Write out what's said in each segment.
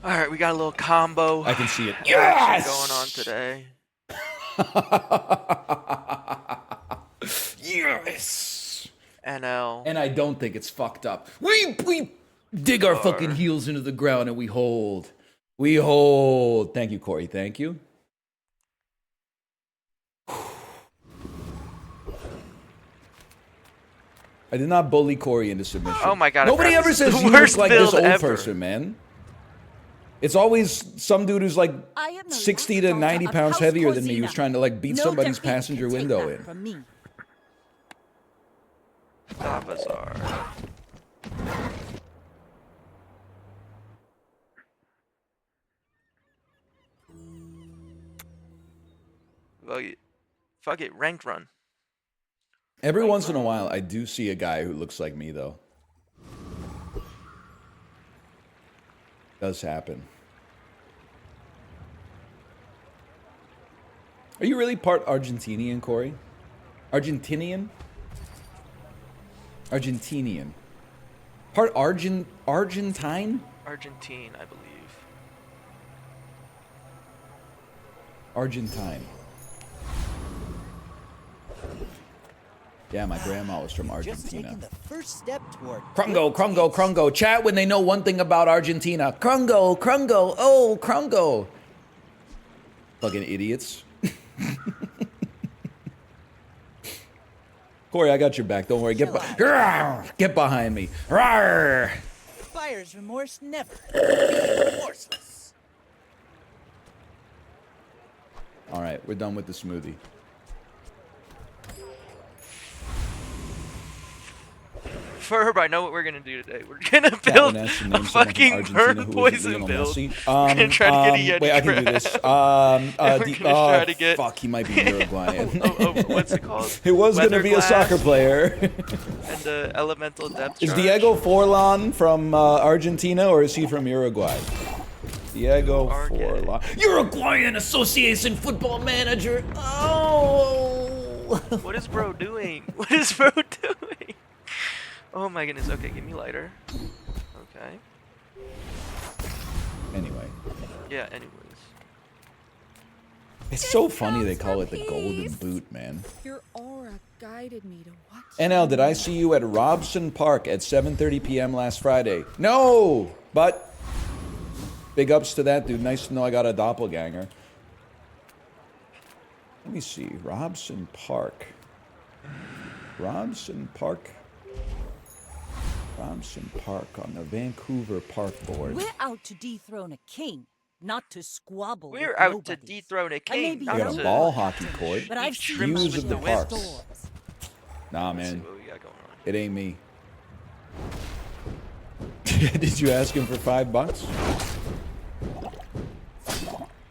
All right, we got a little combo. I can see it. action Yes! going on today. Yes! NL. And I don't think it's fucked up. We dig our fucking heels into the ground and we hold. We hold. Thank you, Corey. Thank you. I did not bully Corey into submission. Oh my god! Nobody ever says you look like this old person, man. It's always some dude who's like 60 to 90 pounds heavier than me who's trying to like beat somebody's passenger window in. Bizarre. Well, fuck it, ranked run. Every once in a while, I do see a guy who looks like me, though. Does happen. Are you really part Argentinian, Corey? Argentinian? Argentinian. Part Argentine? Argentine, I believe. Argentine. Yeah, my grandma was from Argentina. The first step toward Krungo, Krungo, Krungo. Chat when they know one thing about Argentina. Krungo, Krungo, oh, Krungo. Fucking idiots. Corey, I got your back. Don't worry. Get behind me. Rawr. Buyer's remorse never. Remorseless. All right, we're done with the smoothie. Ferb, I know what we're gonna do today. We're gonna build a fucking burn poison build. We're gonna try to get a Yeti wait, I can do this. we're gonna try to get... Fuck, he might be Uruguayan. What's it called? It was gonna be a soccer player. And the elemental depth Is charge. Diego Forlan from Argentina or is he from Uruguay? Diego Forlan. Uruguayan Association Football Manager. Oh. What is bro doing? What is bro doing? Oh my goodness. Okay, give me lighter. Okay. Anyway. Yeah, anyways. It's so funny they call it the golden boot, man. Your aura guided me to what? NL, did I see you at Robson Park at 7:30 p.m. last Friday? No, but big ups to that dude. Nice to know I got a doppelganger. Let me see. Robson Park. Robson Park. Robson Park on the Vancouver Park Board. We're out to dethrone a king, not to squabble. We're with out nobodies. to dethrone a king. We Not got a to ball hockey court. But I've Views seen Views of the park. storms. Nah, Let's see man. what we got going on. It ain't me. Did you ask him for $5?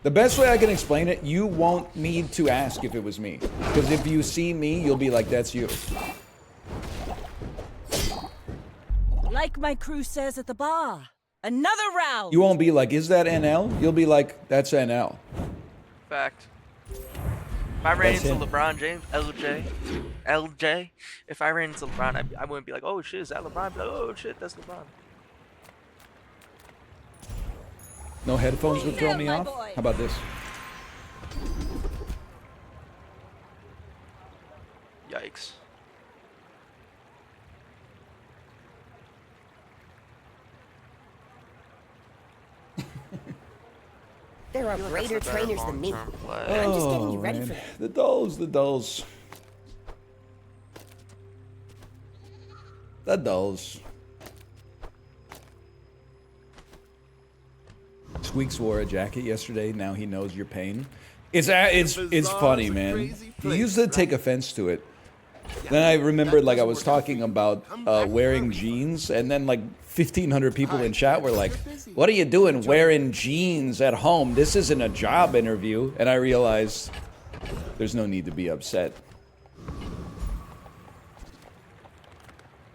The best way I can explain it, you won't need to ask if it was me. Because if you see me, you'll be like, that's you. Like my crew says at the bar, another round. You won't be like, is that NL? You'll be like, that's NL. Fact. If I ran That's into him. LeBron James, LJ, if I ran into LeBron, I wouldn't be like, oh shit, is that LeBron? I'd be like, oh shit, that's LeBron. No headphones would throw Yeah, me my off? boy. How about this? Yikes. There are greater That's a better trainers than me. long-term play. I'm just getting you Oh, ready man. for that. The dulls, the dulls. The dulls. Squeaks wore a jacket yesterday. Now he knows your pain. It's funny, man. He used to take offense to it. Then I remembered, like, I was talking about wearing jeans, and then, like, 1,500 people in chat were like, what are you doing wearing jeans at home? This isn't a job interview. And I realized there's no need to be upset.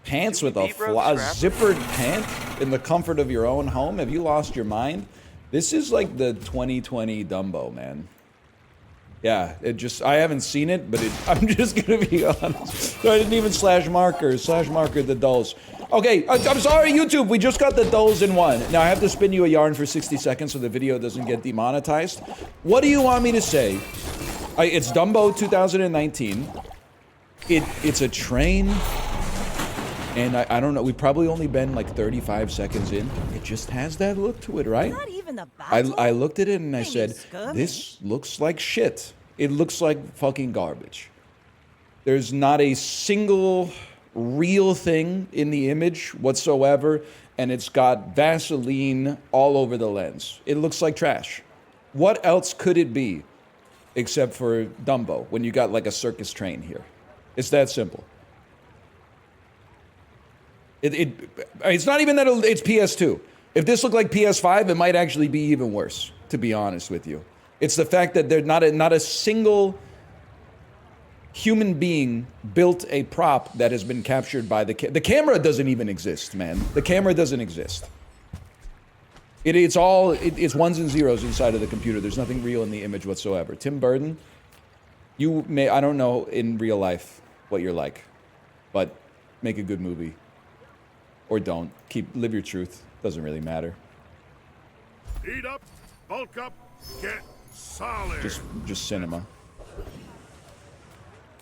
Pants with a zippered pant in the comfort of your own home? Have you lost your mind? This is like the 2020 Dumbo, man. Yeah, I haven't seen it, but I'm just gonna be honest. I didn't even slash marker the dulls. Okay, I'm sorry, YouTube, we just got the dulls in one. Now I have to spin you a yarn for 60 seconds so the video doesn't get demonetized. What do you want me to say? It's Dumbo 2019. It's a train, and I don't know, we've probably only been like 35 seconds in. It just has that look to it, right? Not even a battle. I looked at it and I Maybe said, skirmish. this looks like shit. It looks like fucking garbage. There's not a single real thing in the image whatsoever, and it's got Vaseline all over the lens. It looks like trash. What else could it be except for Dumbo when you got like a circus train here? It's that simple. It's not even that it's PS2. If this looked like PS5, it might actually be even worse, to be honest with you. It's the fact that there's not a single human being built a prop that has been captured by the camera doesn't even exist, man. The camera doesn't exist. It's ones and zeros inside of the computer. There's nothing real in the image whatsoever. Tim Burton, I don't know in real life what you're like, but make a good movie. Or don't. Live your truth. Doesn't really matter. Eat up, bulk up, get solid. Just cinema.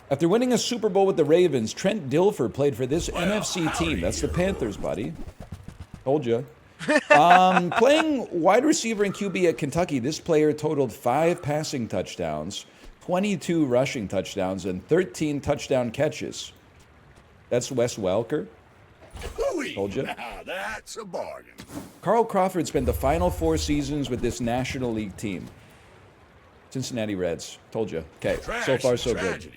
After winning a Super Bowl with the Ravens, Trent Dilfer played for this NFC team. That's the Panthers, buddy. Told ya. Playing wide receiver and QB at Kentucky, this player totaled 5 passing touchdowns, 22 rushing touchdowns, and 13 touchdown catches. That's Wes Welker. Told you. That's a bargain. Carl Crawford spent the final 4 seasons with this National League team. Cincinnati Reds. Told you. Okay, so far so good.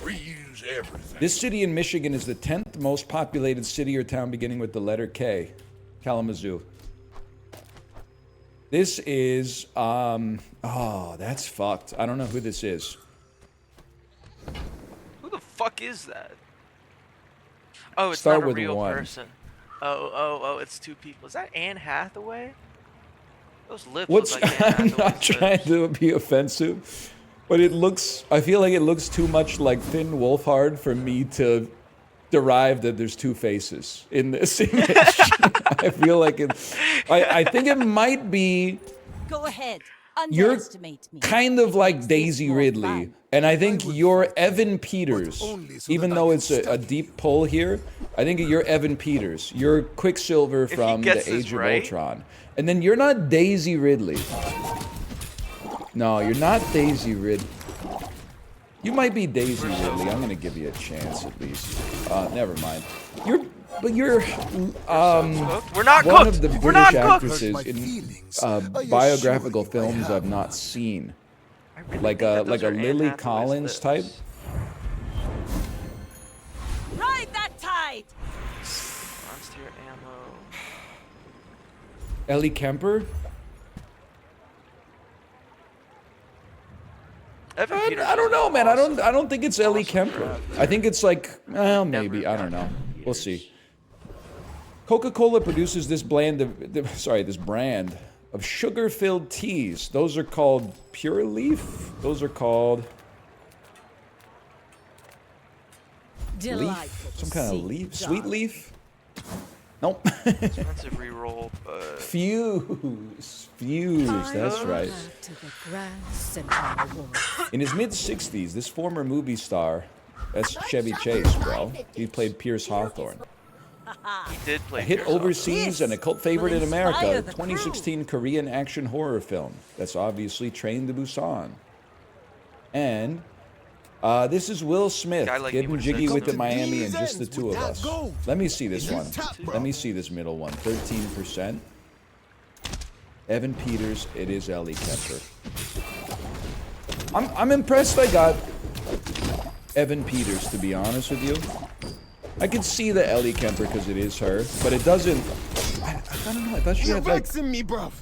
Reuse everything. This city in Michigan is the 10th most populated city or town beginning with the letter K. Kalamazoo. This is, oh, that's fucked. I don't know who this is. Who the fuck is that? Oh, it's Start not a with real 1. person. Oh, it's 2 people. Is that Anne Hathaway? Those lips What's, look like Anne I'm Hathaway's not trying lips. to be offensive, but I feel like it looks too much like Finn Wolfhard for me to derive that there's 2 faces in this image. I feel like I think it might be, Go ahead. you're Underestimate me. kind of It like makes this Daisy more Ridley, fun. and I think you're Evan Peters. Even though it's a deep pull here, I think you're Evan Peters. You're Quicksilver from the gets this Age of right- Ultron. And then you're not Daisy Ridley. No, you're not Daisy Ridley. You might be Daisy Ridley. I'm gonna give you a chance at least. Never mind. We're not one cooked. of the We're not British cooked. actresses in biographical films I've not seen. I really Like think a that those are Anne Lily Hathaway's Collins lips. type. Ride that tide. Monster ammo. Ellie Kemper. Evan Peters I don't is know, man. awesome. I don't think it's Ellie Kemper. I think it's like, well, maybe. I don't know. We'll see. Coca-Cola produces this brand of sugar-filled teas. Those are called Pure Leaf. Those are called Delightful leaf. to Some kind see, of leaf. darling. Sweet leaf. Nope. Expensive reroll, but Fuse. That's right. Back to the Grand Central War. In his mid-60s, this former movie star, that's Chevy Chase, bro. He played Pierce Hawthorne. he did play A hit Pierce Hawthorne. overseas and a cult favorite in will inspire America, the 2016 Korean action horror film. That's obviously Train to Busan. And this is Will Smith Guy like me getting would've jiggy said with the something. Miami and just the 2 of us. Let me see this one. Let me see this middle one. 13%. Evan Peters, it is Ellie Kemper. I'm impressed I got Evan Peters, to be honest with you. I can see the Ellie Kemper because it is her, but it doesn't. I don't know. I thought she had like me, bruv.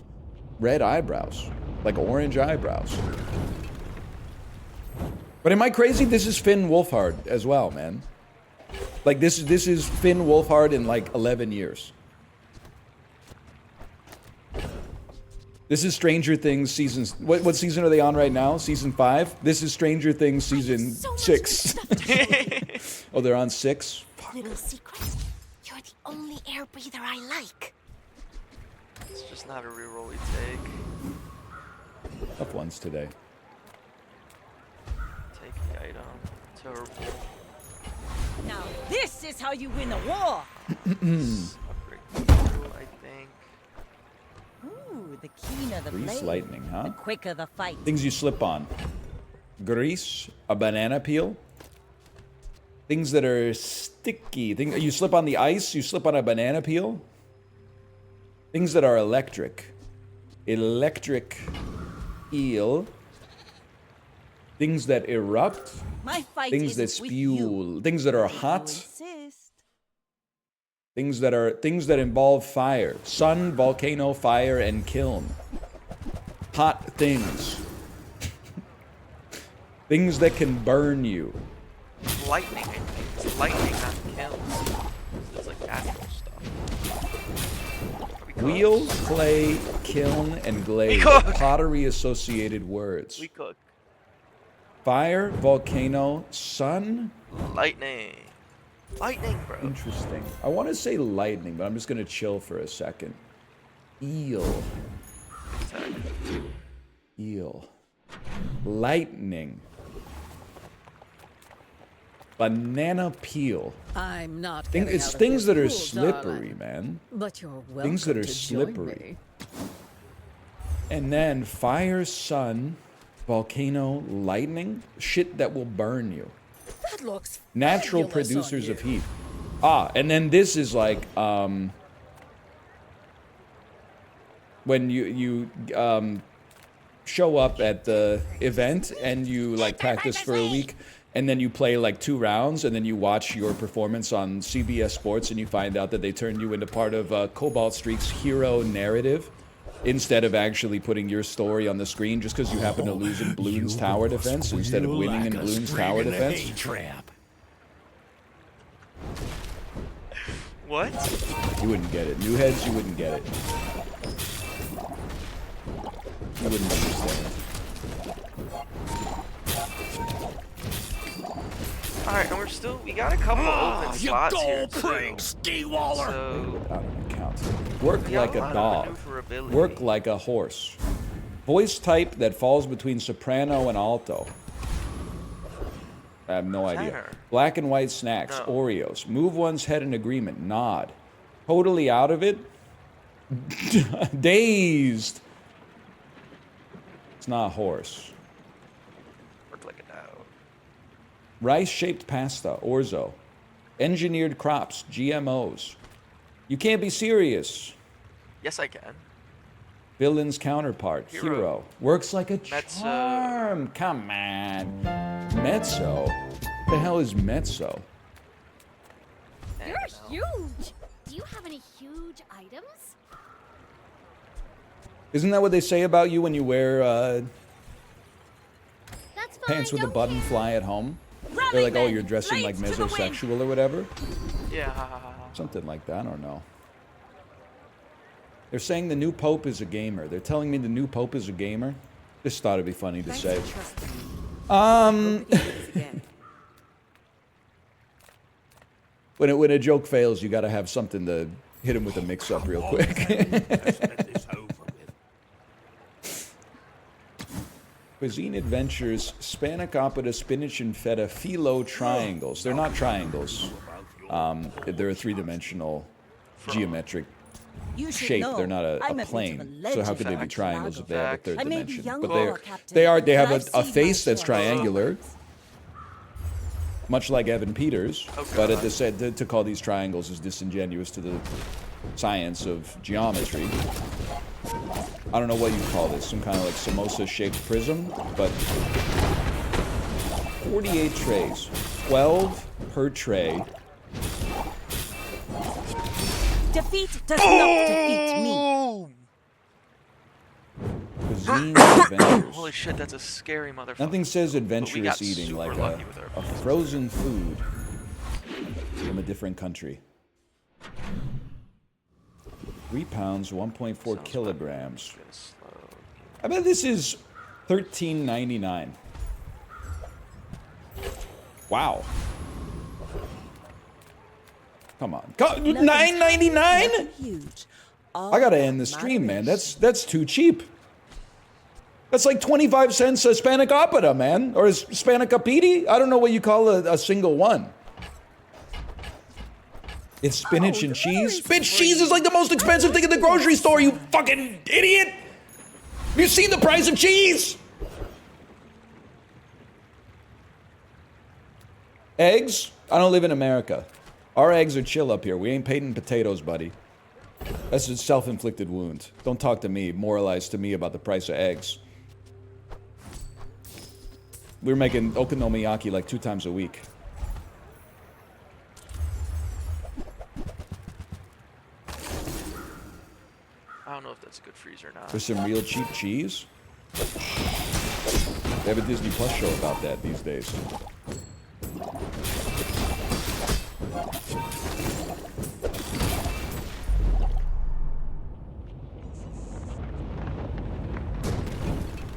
red eyebrows, like orange eyebrows. But am I crazy? This is Finn Wolfhard as well, man. Like this is Finn Wolfhard in like 11 years. This is Stranger Things season. What season are they on right now? Season 5. This is Stranger Things season 6. Oh, they're on 6. Little secret. You're the only air breather I like. It's just not a reroll we take. Up ones today. Take the item. Terrible. Now this is how you win a war. Upgrade two, I think. Ooh, the keener the Grease blade, lightning, huh? the quicker the fight. Things you slip on. Grease, a banana peel. Things that are sticky. You slip on the ice, you slip on a banana peel. Things that are electric. Electric eel. Things that erupt. My fight Things that isn't with you. spew. Things that are If you hot. insist. Things that involve fire. Sun, volcano, fire, and kiln. Hot things. Things that can burn you. Lightning, I think. It's lightning, not kills. It's like natural stuff. Are we cooked? Wheel, clay, kiln, and glaze. cook. Pottery associated words. We cook. Fire, volcano, sun. Lightning. Lightning, bro. Interesting. I want to say lightning, but I'm just going to chill for a second. Eel. Eel. Lightning. Banana peel. I'm not It's things that are slippery, man. But you're welcome Things that are to join slippery. me. And then fire, sun, volcano, lightning. Shit that will burn you. That looks Natural fabulous on producers of you. heat. Ah, and then this is like when you show up at the event and you like practice for a week and then you play like 2 rounds and then you watch your performance on CBS Sports and you find out that they turned you into part of Cobalt Streak's hero narrative instead of actually putting your story on the screen just because you happen to lose in Bloons tower defense instead of winning in Bloons tower defense. Trap. What? You wouldn't get it. New heads, you wouldn't get it. You wouldn't understand. Alright, and we got a couple open You slots here, gold too. prank, Ski Waller. So, Out of account. Work we got like a lot of dog. maneuverability. Work like a horse. Voice type that falls between soprano and alto. I have no idea. Tenor. Black and white snacks, No. Oreos. Move one's head in agreement, nod. Totally out of it. Dazed. It's not a horse. Work like a dog. Rice-shaped pasta, orzo. Engineered crops, GMOs. You can't be serious. Yes, I can. Villain's counterpart, hero. Works like a Mezzo. charm. Come on. Mezzo? What the hell is mezzo? And, You're huge. Do you have any huge items? Isn't that what they say about you when you wear That's fine. pants with a don't button care. fly at home? Rally, They're like, oh, men, you're dressing like blades to the wind. mesosexual or whatever? Yeah. Something like that, I don't know. They're saying the new pope is a gamer. They're telling me the new pope is a gamer. Just thought it'd be funny to say. When a joke fails, you gotta have something to hit him with a mix-up real quick. Let's get this over with. Cuisine Adventures, Spanakopita, Spinach and Feta, Philo triangles. They're not triangles. They're a 3-dimensional geometric You should shape. know, They're not a I'm bit of plane. a So how could they be legend. triangles if they have a third I may be dimension? young But war captain, they have but a I've face seen that's my share of triangular, swords. much like Evan Peters. Okay. But at this, to call these triangles is disingenuous to the science of geometry. I don't know what you call this, some kind of like samosa-shaped prism, but 48 trays, 12 per tray. Defeat does not defeat me. Cuisine Adventures. Holy shit, that's a scary motherfucker. Nothing says But we adventurous got eating super like lucky with our a frozen food from a different country. 3 pounds, 1.4 kilograms. Slow. I bet this is $13.99. Wow. Come on. $9.99? Huge. I gotta end the stream, man. That's too cheap. That's like 25 cents a spanakopita, man. Or a spanakopiti? I don't know what you call a single one. It's spinach and cheese. Bitch, cheese is like the most expensive thing in the grocery store, you fucking idiot! Have you seen the price of cheese? Eggs? I don't live in America. Our eggs are chill up here. We ain't painting potatoes, buddy. That's a self-inflicted wound. Don't talk to me, moralize to me about the price of eggs. We're making okonomiyaki like 2 times a week. I don't know if that's a good freeze or not. There's some real cheap cheese. They have a Disney Plus show about that these days.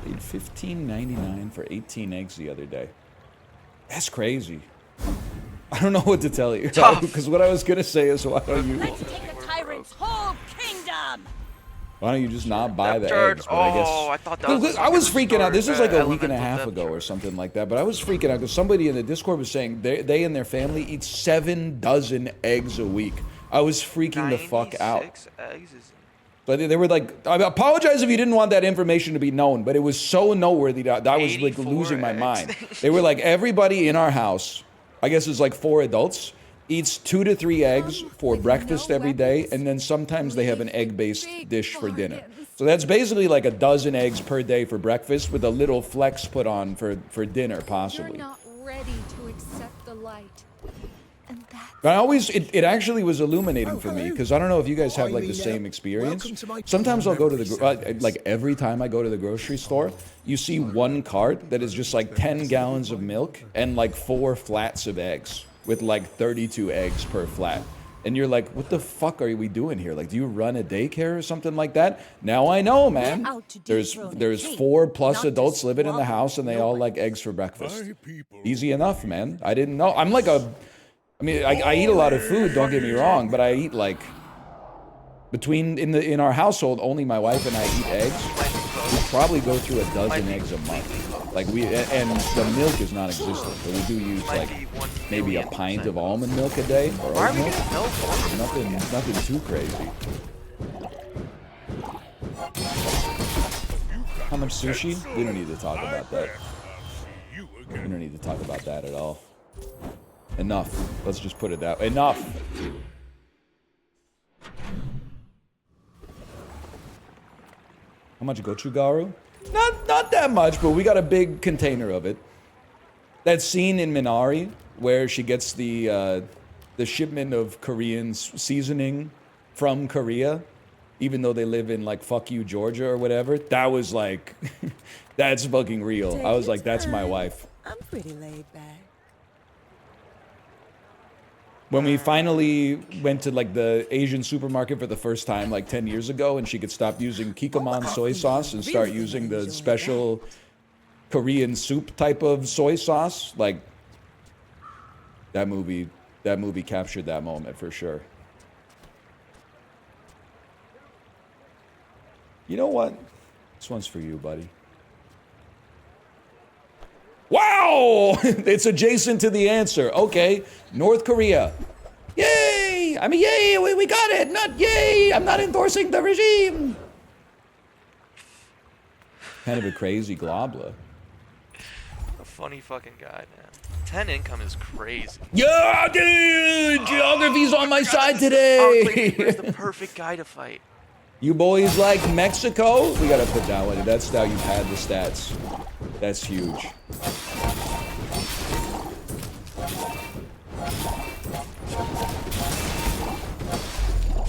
Paid $15.99 for 18 eggs the other day. That's crazy. I don't know what to tell you. Because what I was gonna say is, why don't you? Let's take the tyrant's whole kingdom. Why don't you just not buy the Turd. eggs? But I guess I thought that was I was freaking out. This was like a week and a elemental half depth ago or turd. something like that. But I was freaking out because somebody in the Discord was saying they and their family eat 7 dozen eggs a week. I was freaking the fuck out. 96 eggs is But they were like, I apologize if you didn't want that information to be known, but it was so noteworthy that I was like 84 losing my eggs. mind. They were like, everybody in our house, I guess it's like 4 adults, eats 2 to 3 eggs for breakfast every day, and then sometimes they have an egg-based dish for dinner. So that's basically like 12 eggs per day for breakfast with a little flex put on for dinner, possibly. You're not ready to accept the light. And that's But I always, it actually was illuminating for me, because I don't know if you guys have like the same experience. Sometimes I'll go to the, like every time I go to the grocery store, you see one cart that is just like 10 gallons of milk and like 4 flats of eggs with like 32 eggs per flat. And you're like, what the fuck are we doing here? Like, do you run a daycare or something like that? Now I know, man. There's 4+ adults living in the house and they all like eggs for breakfast. Easy enough, man. I didn't know. I'm like I mean, I eat a lot of food, don't get me wrong, but I eat like, in our household, only my wife and I eat eggs. We probably go through 12 eggs a month. Like and the milk is non-existent, but we do use like maybe a pint of almond milk a day or oat milk. Nothing too crazy. How much sushi? We don't need to talk about that. We don't need to talk about that at all. Enough. Let's just put it that way. Enough. How much gochugaru? Not that much, but we got a big container of it. That scene in Minari where she gets the shipment of Korean seasoning from Korea, even though they live in like fuck you Georgia or whatever. That was like, that's fucking real. I was like, that's my wife. I'm pretty laid back. When we finally went to like the Asian supermarket for the first time like 10 years ago and she could stop using Kikkoman soy sauce and start using the special Korean soup type of soy sauce, like that movie captured that moment for sure. You know what? This one's for you, buddy. Wow! It's adjacent to the answer. Okay. North Korea. Yay! I mean, yay! We got it! Not yay! I'm not endorsing the regime! Kind of a crazy globla. a funny fucking guy, man. 10 income is crazy. Yeah, dude! Geography's on my side today! He's the perfect guy to fight. You boys like Mexico? We gotta put that one in. That's how you pad the stats. That's huge.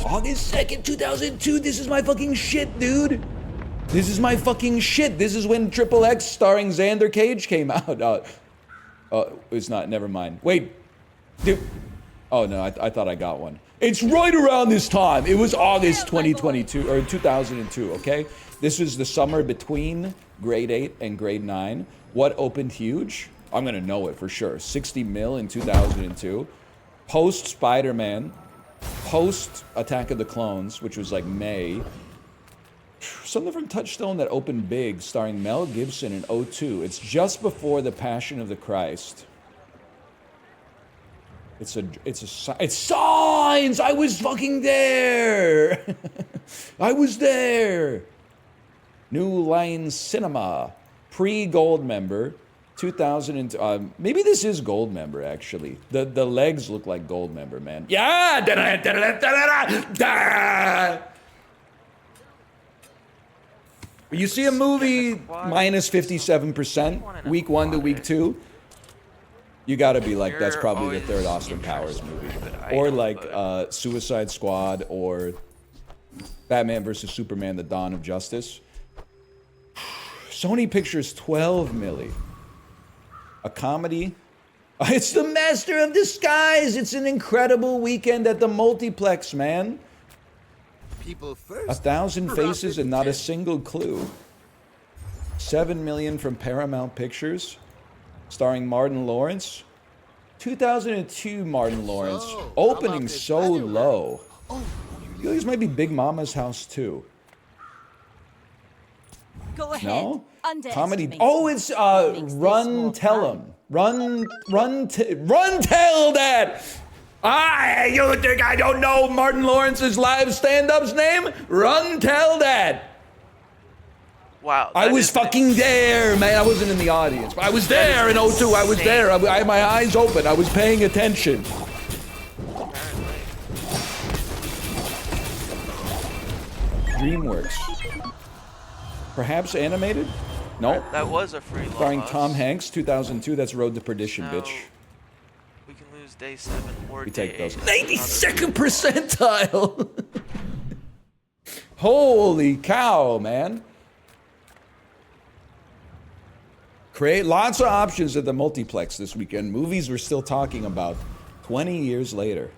August 2nd, 2002. This is my fucking shit, dude. This is my fucking shit. This is when Triple X starring Xander Cage came out. It's not. Never mind. Wait. Dude. Oh, no. I thought I got one. It's right around this time. It was August 2022 or 2002, okay? This is the summer between grade 8 and grade 9. What opened huge? I'm gonna know it for sure. 60 mil in 2002. Post Spider-Man. Post Attack of the Clones, which was like May. Something from Touchstone that opened big, starring Mel Gibson in 02. It's just before the Passion of the Christ. It's Signs! I was fucking there! I was there! New Line Cinema. Pre-gold member. 2000 maybe this is gold member, actually. The legs look like gold member, man. Yeah! You see a movie minus 57%, week 1 to week 2, you gotta be like, that's probably the third Austin Powers movie. Or like Suicide Squad or Batman vs. Superman, The Dawn of Justice. Sony Pictures 12 milli. A comedy. It's The Master of Disguise. It's an incredible weekend at the multiplex, man. People first. 1,000 faces and not a single clue. 7 million from Paramount Pictures, starring Martin Lawrence. 2002 Martin Lawrence, opening so low. I feel this might be Big Mama's House too. Go ahead. No? Comedy. Underestimate Oh, it's Run Tell 'em. Run Tell That. You think I don't know Martin Lawrence's live stand-up's name? Run Tell That. Wow. I was fucking there, man. I wasn't in the audience. But I was there in 02. I was there. I had my eyes open. I was paying attention. DreamWorks. Perhaps animated? No. That was a free Starring loss. Tom Hanks, 2002. That's Road to Perdition, No. bitch. We can lose day 7 or We day take those. 8. 92nd percentile! Holy cow, man. Create lots of options at the multiplex this weekend. Movies we're still talking about 20 years later.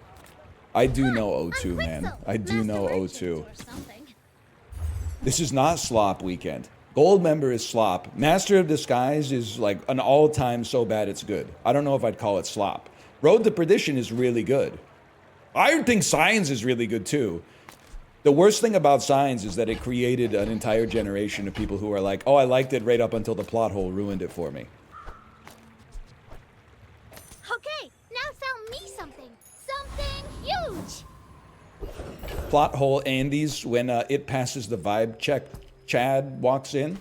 I do know 02, man. I do know 02. This is not slop weekend. Gold member is slop. Master of Disguise is like an all-time so bad it's good. I don't know if I'd call it slop. Road to Perdition is really good. I think Signs is really good too. The worst thing about Signs is that it created an entire generation of people who are like, oh, I liked it right up until the plot hole ruined it for me. Okay, now tell me something. Something huge. Plot hole Andy's when it passes the vibe check. Chad walks in.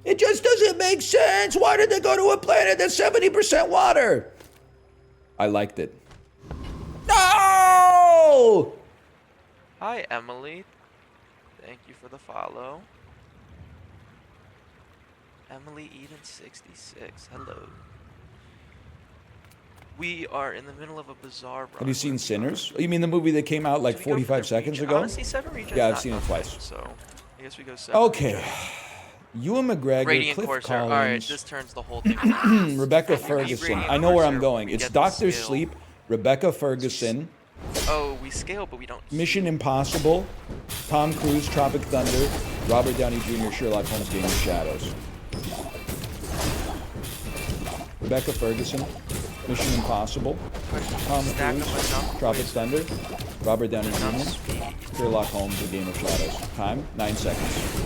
It just doesn't make sense. Why did they go to a planet that's 70% water? I liked it. No! Hi, Emily. Thank you for the follow. Emily Eden 66. Hello. We are in the middle of a bizarre run. Have you seen Sinners? You mean the movie that came out like 45 seconds ago? Honestly, 7 Regen's Yeah, I've not seen it nothing, twice. So, I guess we go 7. Okay. Ewan McGregor, Radiant Cliff Corsair. Alright, Collins, this turns the whole thing. Rebecca Ferguson. I know where I'm going. It's Dr. Sleep, Rebecca Ferguson, Oh, we scale, but we don't. Mission Impossible, Tom Cruise, Tropic Thunder, Robert Downey Jr., Sherlock Holmes, Game of Shadows. Rebecca Ferguson, Mission Impossible, Tom Cruise, Tropic Thunder, Robert Downey Jr., Sherlock Holmes, The Game of Shadows. Time, 9 seconds.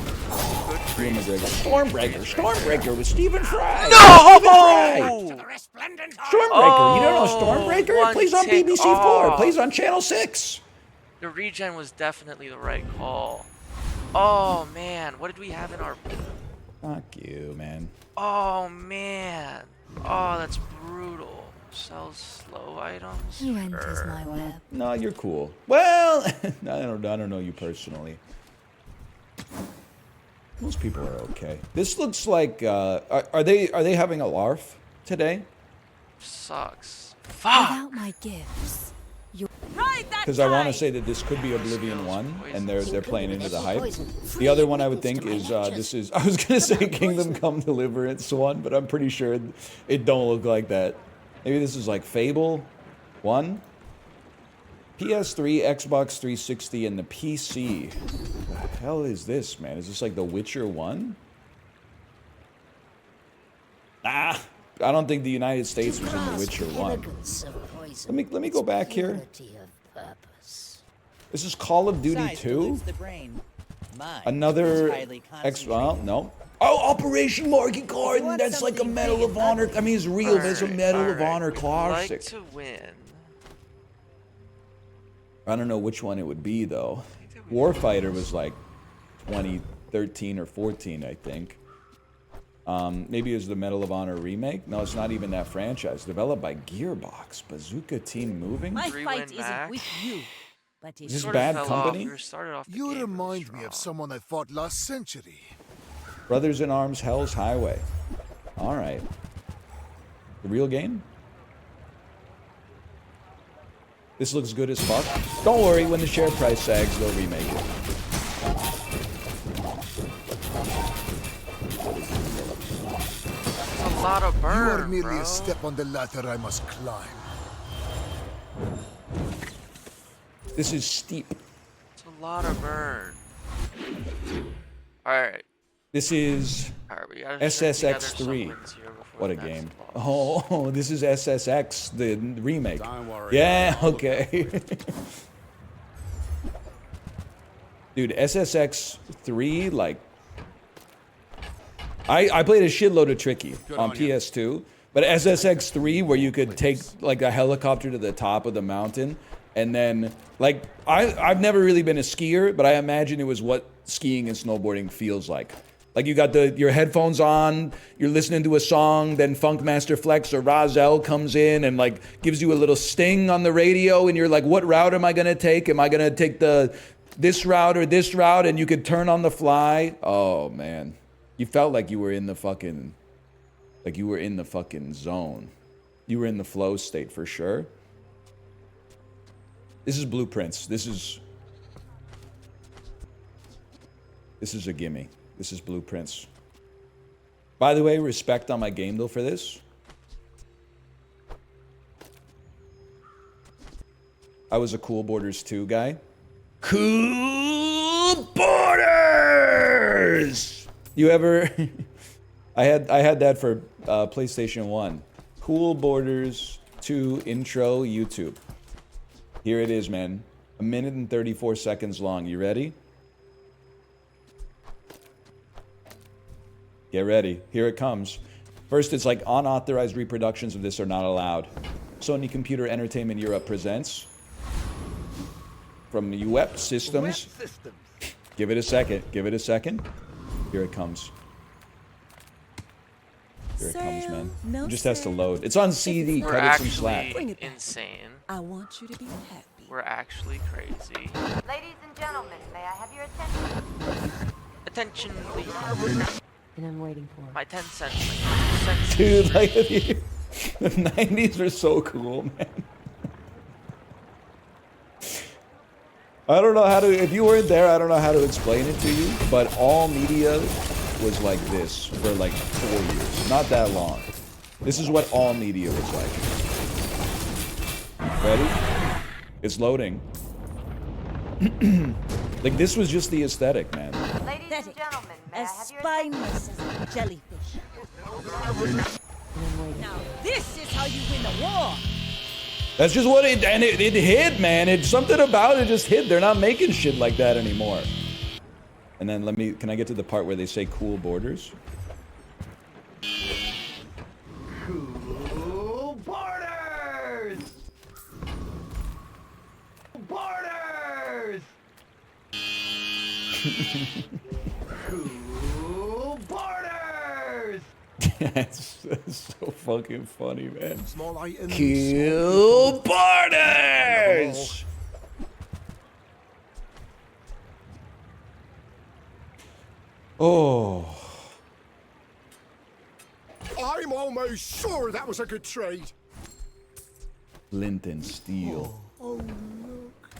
Ewan McGregor. Stormbreaker with Stephen Fry. No! Stormbreaker. You don't know Stormbreaker? It plays on tick BBC 4. It off. plays on Channel 6. The regen was definitely the right call. Oh man, what did we have in our? Fuck you, man. Oh man. Oh, that's brutal. Sell slow items. Who enters Sure. my web? No, you're cool. Well, I don't know you personally. Most people are okay. This looks like are they having a LARF today? Sucks. Fuck. Without my gifts, Ride that Because I want to tide. say that this could be Oblivion 1, and they're playing into the hype. The other one I would think is this is I was gonna say Kingdom Come Deliverance 1, but I'm pretty sure it don't look like that. Maybe this is like Fable. 1. PS3, Xbox 360, and the PC. What the hell is this, man? Is this like The Witcher 1? Ah, I don't think the United States was in The Witcher 1. Let me go back here. This is Call of Duty 2? Another X, well, no. Oh, Operation Market Garden! That's like a Medal of Honor. I mean, it's real, but it's a Medal of Honor classic. Like to win. I don't know which one it would be, though. Warfighter was like 2013 or 14, I think. Maybe it was the Medal of Honor remake? No, it's not even that franchise. Developed by Gearbox. Bazooka Team Moving? My fight isn't with you, but Is this Sort of Bad fell Company? Off. Started off the You game remind really me of strong. someone I fought last century. Brothers in Arms Hell's Highway. Alright. The real game? This looks good as fuck. Don't worry, when the share price sags, they'll remake it. That's a lot of burn, You are merely bro. a step on the ladder I must climb. This is steep. It's a lot of burn. Alright. This is Alright, we gotta string together some SSX3. wins here before What a the game. next loss. Oh, this is SSX, the remake. Don't worry. Yeah, okay. Dude, SSX3, like... I played a shitload of Tricky on PS2, but SSX3, where you could take, like, a helicopter to the top of the mountain, and then, like, I've never really been a skier, but I imagine it was what skiing and snowboarding feels like. Like, you got your headphones on, you're listening to a song, then Funkmaster Flex or Razel comes in and, like, gives you a little sting on the radio, and you're like, what route am I gonna take? Am I gonna take this route or this route? And you could turn on the fly. Oh, man. You felt like you were in the fucking... Like, you were in the fucking zone. You were in the flow state, for sure. This is Blueprints. This is a gimme. This is Blueprints. By the way, respect on my game, though, for this. I was a Cool Borders 2 guy. Cool Borders! You ever... I had that for PlayStation 1. Cool Borders 2 intro YouTube. Here it is, man. 1 minute and 34 seconds long. You ready? Get ready. Here it comes. First, it's like unauthorized reproductions of this are not allowed. Sony Computer Entertainment Europe presents from UEP Systems. Give it a second. Give it a second. Here it comes. Here it comes, man. No It just has to sale. load. It's on CD. We're Cut it some slack. actually insane. I want you to be happy. We're actually crazy. Ladies and gentlemen, may I have your attention? Attention, please. And I'm waiting for My 10 cents. Dude, like, the 90s are so cool, man. I don't know how to, if you weren't there, I don't know how to explain it to you, but all media was like this for like 4 years. Not that long. This is what all media was like. Ready? It's loading. Like, this was just the aesthetic, man. Ladies and gentlemen, may I As have your spineless as a jellyfish. Now this is how you win a war. That's just what it hit, man. It's something about it just hit. They're not making shit like that anymore. And then can I get to the part where they say Cool Borders? Cool Borders! Borders! Cool Borders! That's so fucking funny, man. Small items. Cool Borders! Oh. I'm almost sure that was a good trade. Flint and steel. Oh, look.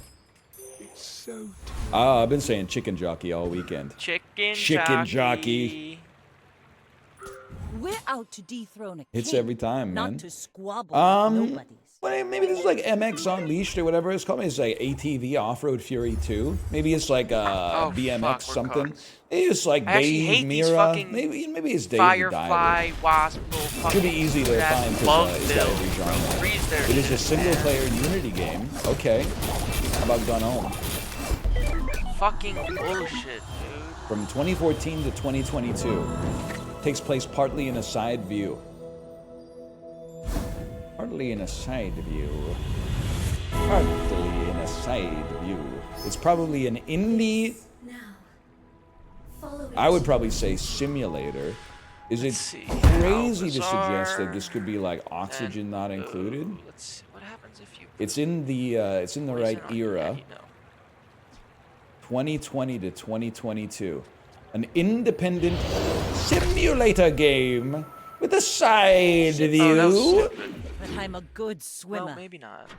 It's so I've been saying chicken jockey all weekend. Chicken jockey. We're out to dethrone a king, Hits every time, man. not to squabble with nobodies. Well, maybe this is like MX Unleashed or whatever it's called. Maybe it's like ATV Off-Road Fury 2. Maybe it's like BMX fuck, something. cooked. Maybe it's like I actually Dave hate these Mira. fucking Maybe it's Dave Firefly, the wasp, little fucking. Could be easy to find bug because it's got every builds, bro. genre. Freeze their It is a shit, single-player Unity game. Okay. How about Gun Home? Fucking bullshit, dude. From 2014 to 2022. Takes place partly in a side view. Partly in a side view. Partly in a side view. It's probably an indie. I would probably say simulator. Is it crazy to suggest that this could be like Oxygen not included? Let's see what happens if you. It's in the right era. 2020 to 2022. An independent simulator game with a side view. Oh, But I'm a good swimmer. Well, maybe not.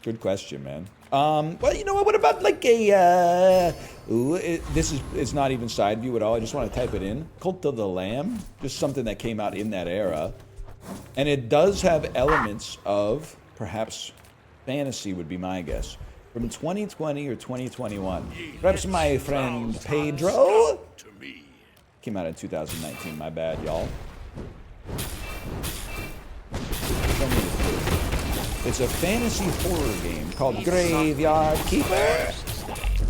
Good question, man. Well, you know what? What about like a? It's not even side view at all. I just want to type it in. Cult of the Lamb. Just something that came out in that era, and it does have elements of perhaps fantasy. Would be my guess. From 2020 or 2021. Perhaps my friend Pedro. Came out in 2019. My bad, y'all. It's a fantasy horror game called Graveyard Keeper.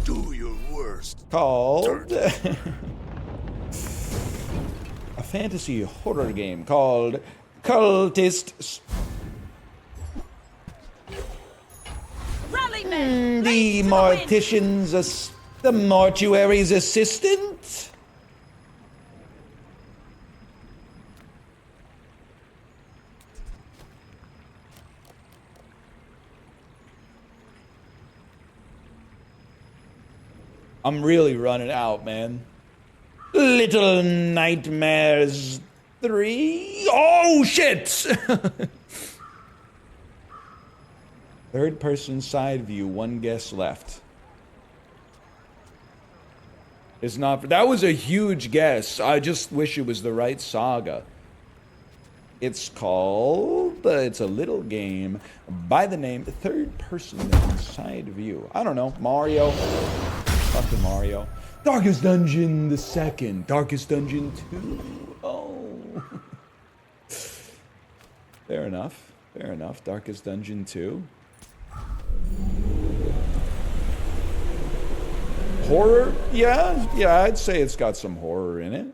Do your worst. Called a fantasy horror game called Cultist. Rallyman, The mortician's the mortuary's assistant. I'm really running out, man. Little Nightmares 3. Oh, shit! Third person side view, one guess left. It's not. That was a huge guess. I just wish it was the right saga. It's called. It's a little game by the name Third Person Side View. I don't know. Mario. Fucking Mario. Darkest Dungeon the second. Darkest Dungeon 2. Oh. Fair enough. Fair enough. Darkest Dungeon 2. Horror? Yeah. Yeah, I'd say it's got some horror in it.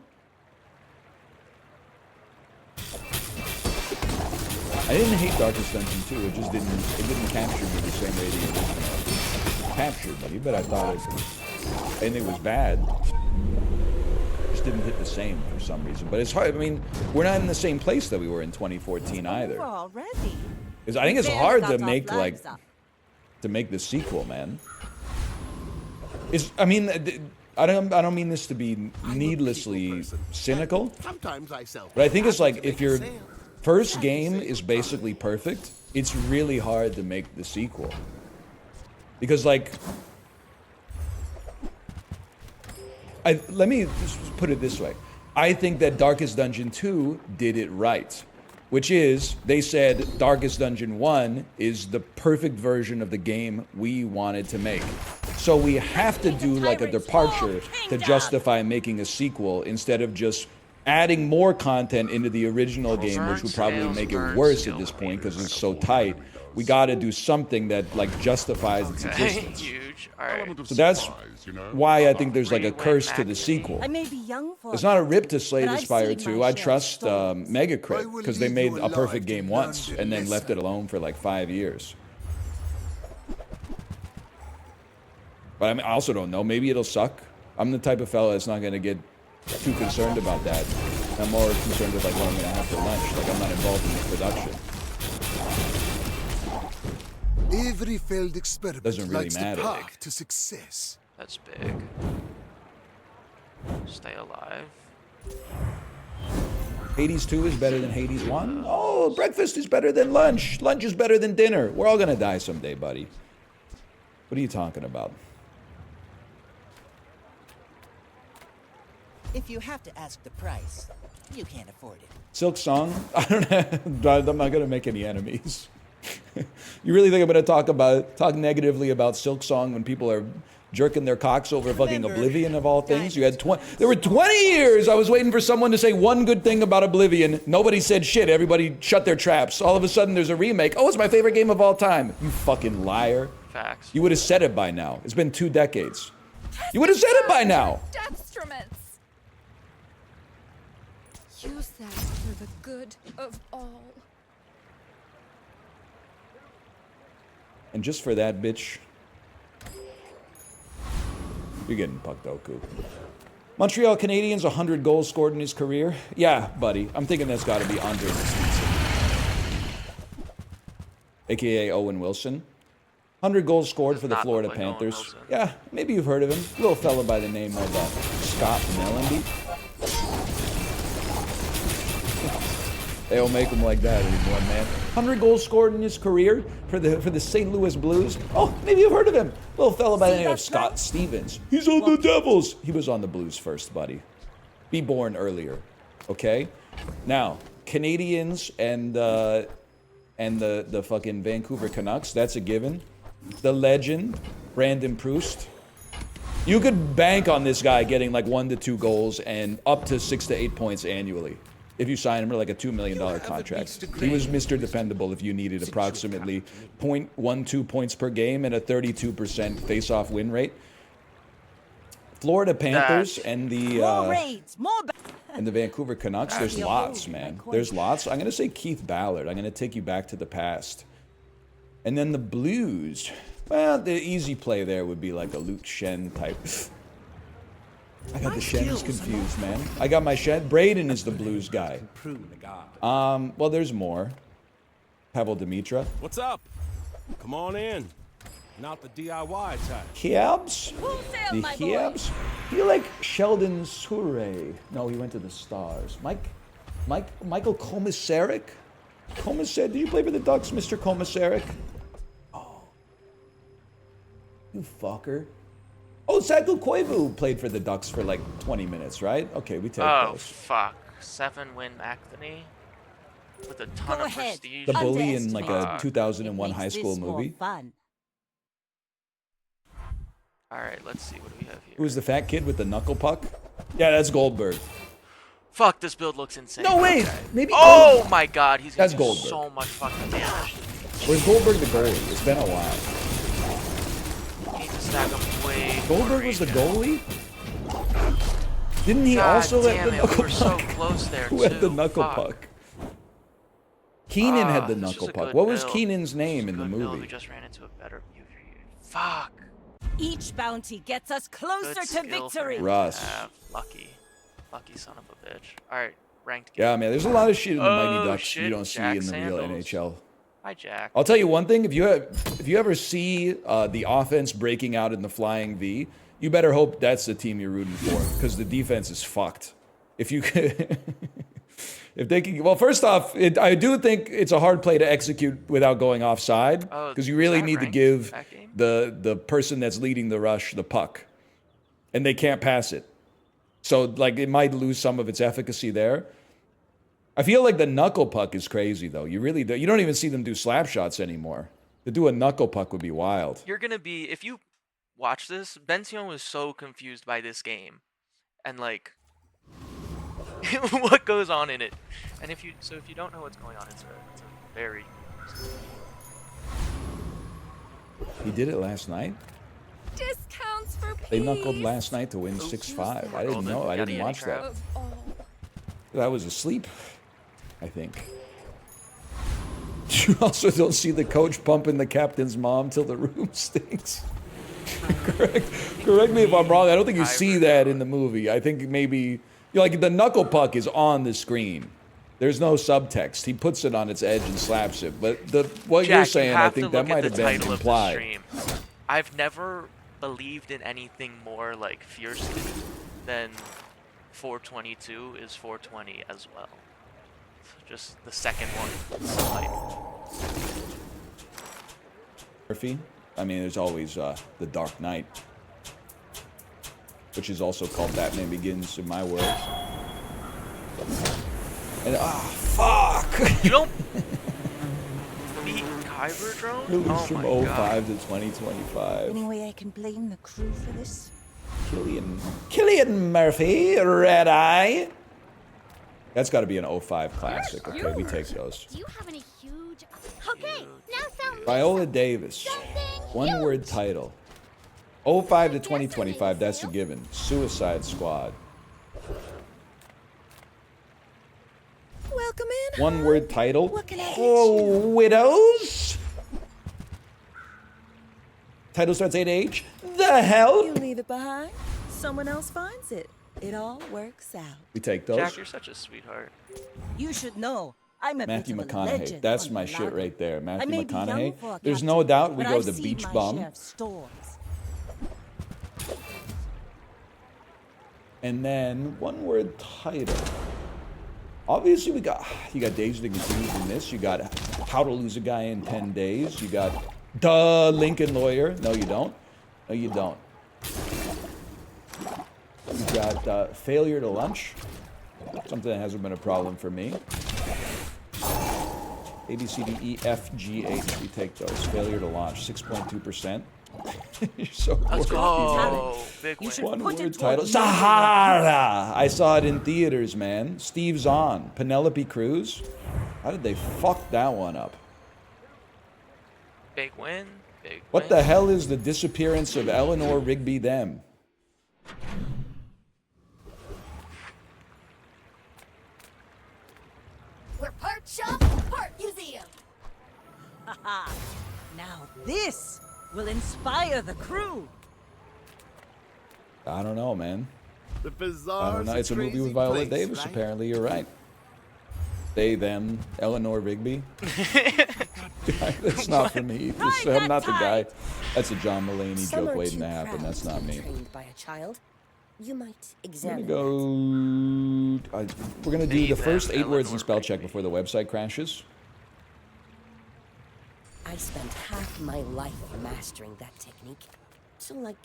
I didn't hate Darkest Dungeon 2. It just didn't capture me the same way the original captured me, but I thought I think it was bad. It just didn't hit the same for some reason. But it's hard. I mean, we're not in the same place that we were in 2014 either. already. I think it's hard to make the sequel, man. I mean, I don't mean this to be needlessly cynical. Sometimes I sell. But I think it's like if your first game is basically perfect, it's really hard to make the sequel. Because like let me just put it this way. I think that Darkest Dungeon 2 did it right. Which is, they said Darkest Dungeon 1 is the perfect version of the game we wanted to make. So we have to do like a departure to justify making a sequel instead of just adding more content into the original game, which would probably make it worse at this point because it's so tight. We got to do something that like justifies its existence. Huge. All right. So that's why I think there's like a curse to the sequel. I may be young for It's not a rip to Slay but the I've Spire seen 2. my I share of trust storms. Megacrit because they made a perfect game once and then left it alone for like 5 years. But I mean, I also don't know. Maybe it'll suck. I'm the type of fella that's not going to get too concerned about that. I'm more concerned with like what I'm going to have for lunch. Like I'm not involved in the production. Every failed experiment Doesn't really lights matter. the path to success. That's big. Stay alive. Hades 2 is better than Hades 1? Oh, breakfast is better than lunch. Lunch is better than dinner. We're all going to die someday, buddy. What are you talking about? If you have to ask the price, you can't afford it. Silk Song? I don't know. I'm not gonna make any enemies. You really think I'm gonna talk negatively about Silk Song when people are jerking their cocks over fucking Oblivion of all things? You had there were 20 years I was waiting for someone to say one good thing about Oblivion. Nobody said shit. Everybody shut their traps. All of a sudden there's a remake. Oh, it's my favorite game of all time. You fucking liar. Facts. You would have said it by now. It's been 2 decades. You would have said it by now. Destruments. Use that for the good of all. And just for that, bitch, you're getting puck Doku. Montreal Canadiens, 100 goals scored in his career. Yeah, buddy. I'm thinking that's got to be Andre Mistisa, a.k.a. Owen Wilson. 100 goals scored for the Florida Panthers. Yeah, maybe you've heard of him. Little fella by the name of Scott Mellanby. They don't make him like that anymore, man. 100 goals scored in his career for the St. Louis Blues. Oh, maybe you've heard of him. Little fella by the name of Scott Stevens. He's on the Devils. He was on the Blues first, buddy. Be born earlier, okay? Now, Canadians and the fucking Vancouver Canucks, that's a given. The legend, Brandon Proust. You could bank on this guy getting like 1 to 2 goals and up to 6 to 8 points annually if you sign him to like a $2 million contract. He was Mr. Dependable if you needed approximately 0.12 points per game and a 32% face-off win rate. Florida Panthers and the Vancouver Canucks, there's lots, man. There's lots. I'm going to say Keith Ballard. I'm going to take you back to the past. And then the Blues, well, the easy play there would be like a Luke Shen type. I got the Shens confused, man. I got my Shen. Braden is the Blues guy. Well, there's more. Pavel Dimitra. What's up? Come on in. Not the DIY type. Kiabs? The Kiabs? I feel like Sheldon Surrey. No, he went to the Stars. Michael Komisarek? Did you play for the Ducks, Mr. Komisarek? Oh. You fucker. Oh, Saku Koivu played for the Ducks for like 20 minutes, right? Okay, we take those. Oh, fuck. 7-win Acthony with a ton of prestige. The bully in like a 2001 high school movie. Alright, let's see. What do we have here? Who's the fat kid with the knuckle puck? Yeah, that's Goldberg. Fuck, this build looks insane. No, wait! Okay. Maybe. Oh my god, he's gonna that's do Goldberg. So much fucking damage. Where's Goldberg the goalie? It's been a while. Need to stack him way. Goldberg was the goalie? Didn't he God also damn have the it, knuckle we were so puck? close there, Who had the too. knuckle Fuck. puck? Keenan had the This knuckle was a puck. good What was build. Keenan's name in the Good build. movie? We just ran into a better view. Fuck. Each bounty gets us closer Good to skill for victory. him to Russ. have. Lucky son of a bitch. Alright, ranked. Yeah, man, there's a lot of shit in the Mighty Ducks shit, you don't see Jack in the real Sandals. NHL. Hi, Jack. I'll tell you one thing: if you ever see the offense breaking out in the flying V, you better hope that's the team you're rooting for, because the defense is fucked. If you if they can, well, first off, I do think it's a hard play to execute without going offside, because you really need to give the person that's leading the rush the puck, and they can't pass it. So like it might lose some of its efficacy there. I feel like the knuckle puck is crazy though. You don't even see them do slap shots anymore. To do a knuckle puck would be wild. You're gonna be, if you watch this, Bension was so confused by this game, and like what goes on in it. And if you don't know what's going on, it's a very. He did it last night. Discounts for peace. They knuckled last night to win 6-5. I didn't know. I didn't watch that. I was asleep, I think. You also don't see the coach pumping the captain's mom till the room stinks. Correct me if I'm wrong. I don't think you see that in the movie. I think maybe like the knuckle puck is on the screen. There's no subtext. He puts it on its edge and slaps it. But what Jack, you're saying, I think that might have been title implied. Of the stream. I've never believed in anything more like fiercely than 422 is 420 as well. Just the second one. Murphy. I mean, there's always the Dark Knight. which is also called Batman Begins in my world. And fuck! You don't beat Kyber drone? Released Oh from my god. 05 to 2025. Any way I can blame the crew for this? Killian Murphy, Red Eye. That's got to be an 05 classic. Okay, we take those. Do you have any huge... Okay, now tell me Viola Davis. something One word title. 05 to 2025, that's a given. Suicide Squad. Welcome in. One word title. What can I get Oh, Widows. Title starts 8H. The hell? You leave it behind, someone else finds it. It all works out. We take those. Jack, you're such a sweetheart. You should know. I'm a Matthew bit of a McConaughey. legend That's on my the shit lager. right there. I Matthew may be young McConaughey. for a There's captain, no doubt we but go I've the seen beach my bum. share of storms. And then one word title. Obviously, you got Dazed and Confused in this. You got How to Lose a Guy in 10 Days. You got The Lincoln Lawyer. No, you don't. No, you don't. You got Failure to Lunch. Something that hasn't been a problem for me. A, B, C, D, E, F, G, H. We take those. Failure to Launch. 6.2%. You're so Let's quirky, go. man. Big win. One Put word it title. toward Sahara! I saw it in theaters, man. Steve Zahn. Penelope Cruz. How did they fuck that one up? Big win. Big What win. the hell is the disappearance of Eleanor Rigby them? we're part shop, part museum. Haha. Now this will inspire the crew. I don't know, man. The I bizarre. don't know. It's a movie with Viola Davis, right? apparently. You're right. They, them, Eleanor Rigby. That's not for me. I'm not the guy. That's a John Mulaney joke waiting to happen. That's not me. Trained by a child. You might We're examine. gonna go. We're gonna do They, the first them, 8 words in Eleanor spell check Rigby. before the website crashes. I spent half my life mastering that technique. So, like,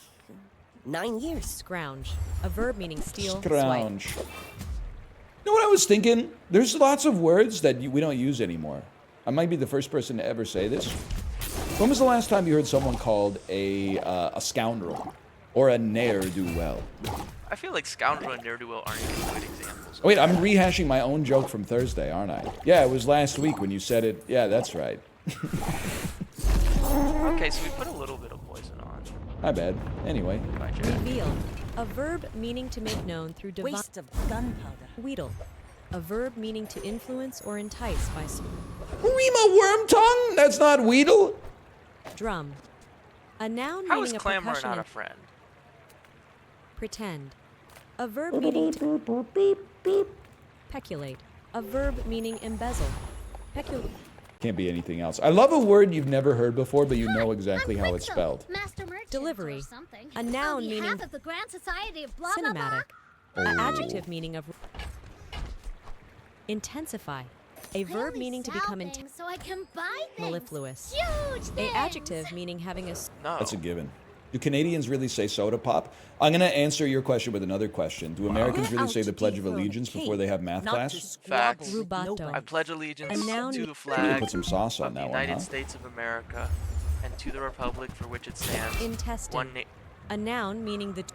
9 years. Scrounge, a verb meaning steal, swipe. Scrounge. You know what I was thinking? There's lots of words that we don't use anymore. I might be the first person to ever say this. When was the last time you heard someone called a scoundrel or a ne'er-do-well? I feel like scoundrel and ne'er-do-well aren't even good examples. Oh, wait, I'm rehashing my own joke from Thursday, aren't I? Yeah, it was last week when you said it. Yeah, that's right. Okay, so we put a little bit of poison on. My bad. Anyway. Bye, Jack. Reveal, a verb meaning to make known through divine. Waste of gunpowder. Wheedle, a verb meaning to influence or entice by Rima Wormtongue? That's not Weedle? drum. A noun How is meaning a Clamor percussion not a in- friend? pretend. A verb meaning to peculate. A verb meaning embezzle. Peculate. Can't be anything else. I love a word you've never heard before, but you know exactly I'm how it's Quinzel, spelled. Master Merchant Delivery, or something. a noun On behalf meaning of the Grand Society of blah blah blah. cinematic. An adjective meaning of intensify. A I verb only meaning to sell become things so I can buy things. mellifluous. Huge A things. adjective meaning having a No. That's a given. Do Canadians really say soda pop? I'm going to answer your question with another question. Do Americans We're really out say to the Pledge of dethrone a Allegiance king, before they have math not class? to squabble Facts. with Rubato. nobody. I pledge allegiance A noun- to the Really flag put some sauce on of the that one, United huh? States of America and to the republic for which it stands. intestine. One A noun meaning the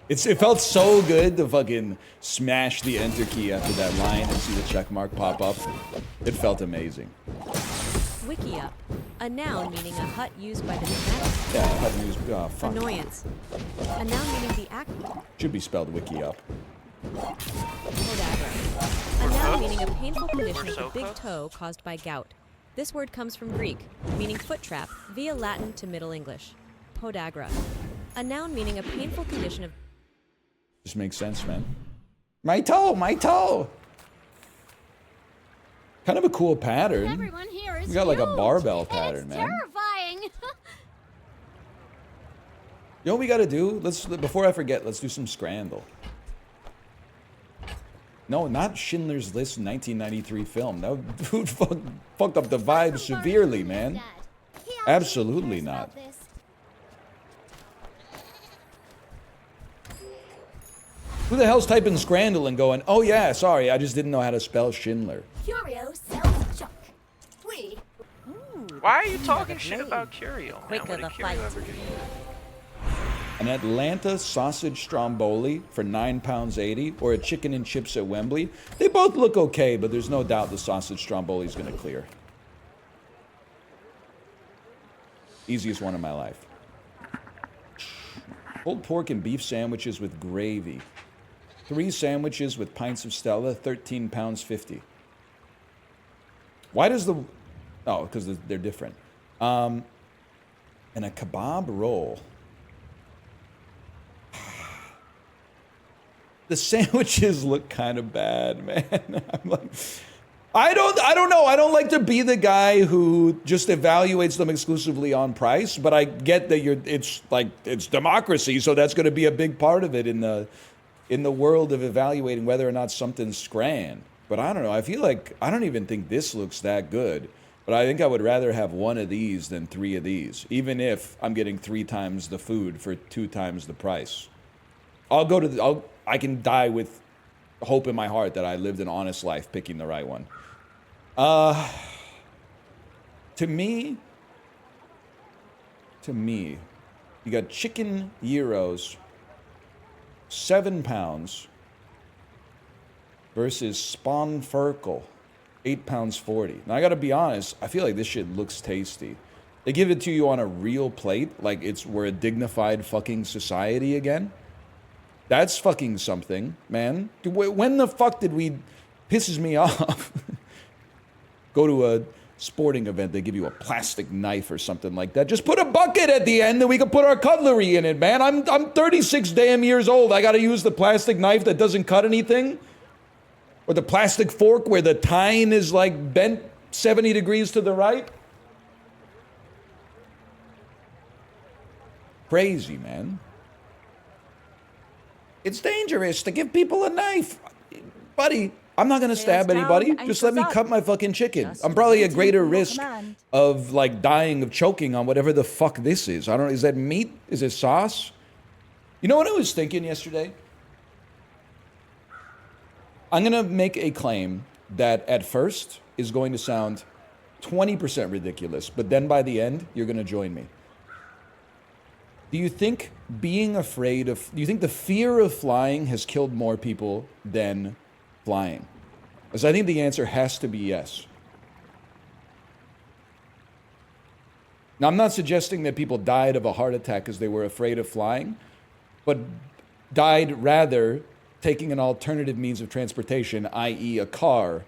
It felt so good to fucking smash the enter key after that line and see the check mark pop up. It felt amazing. wiki up. A noun meaning a hut used by the domestic. Yeah, I had to use, oh, fuck. Annoyance. A noun meaning the act. Should be spelled wiki up. Podagra. A noun meaning a painful condition of so the big cooked. toe caused by gout. This word comes from Greek, meaning foot trap, via Latin to Middle English. Podagra. A noun meaning a painful condition of Just makes sense, man. My toe, my toe. Kind of a cool pattern. Everyone here is We got like a huge, barbell and pattern, it's man. terrifying. You know what we gotta do? Before I forget, let's do some Scrandle. No, not Schindler's List 1993 film. That dude fucked up the vibe severely, man. Dad. He Absolutely cares not. about this. Who the hell's typing Scrandle and going, oh yeah, sorry, I just didn't know how to spell Schindler. Curio sells junk. We. Why are you talking shit about Curio? Man, Quicker what did the Curio fight. ever do? An Atlanta sausage stromboli for £9.80 or a chicken and chips at Wembley. They both look okay, but there's no doubt the sausage stromboli is going to clear. Easiest one of my life. Pulled pork and beef sandwiches with gravy. 3 sandwiches with pints of Stella, £13.50. Why does the... Oh, because they're different. And a kebab roll. The sandwiches look kind of bad, man. I'm like, I don't know. I don't like to be the guy who just evaluates them exclusively on price, but I get that it's democracy, so that's going to be a big part of it in the world of evaluating whether or not something's scran. But I don't know. I feel like I don't even think this looks that good. But I think I would rather have 1 of these than 3 of these, even if I'm getting 3 times the food for 2 times the price. I can die with hope in my heart that I lived an honest life picking the right one. To me, you got chicken gyros, £7 versus spanferkel, £8.40. Now I gotta be honest, I feel like this shit looks tasty. They give it to you on a real plate, like we're a dignified fucking society again. That's fucking something, man. When the fuck did we... Pisses me off. Go to a sporting event, they give you a plastic knife or something like that. Just put a bucket at the end and we can put our cutlery in it, man. I'm 36 damn years old. I gotta use the plastic knife that doesn't cut anything? Or the plastic fork where the tine is like bent 70 degrees to the right? Crazy, man. It's dangerous to give people a knife. Buddy, I'm not gonna stab anybody. Just let me cut my fucking chicken. I'm probably at greater risk of like dying of choking on whatever the fuck this is. I don't know, is that meat? Is it sauce? You know what I was thinking yesterday? I'm gonna make a claim that at first is going to sound 20% ridiculous, but then by the end, you're gonna join me. Do you think do you think the fear of flying has killed more people than flying? Because I think the answer has to be yes. Now, I'm not suggesting that people died of a heart attack because they were afraid of flying, but died rather taking an alternative means of transportation, i.e. a car,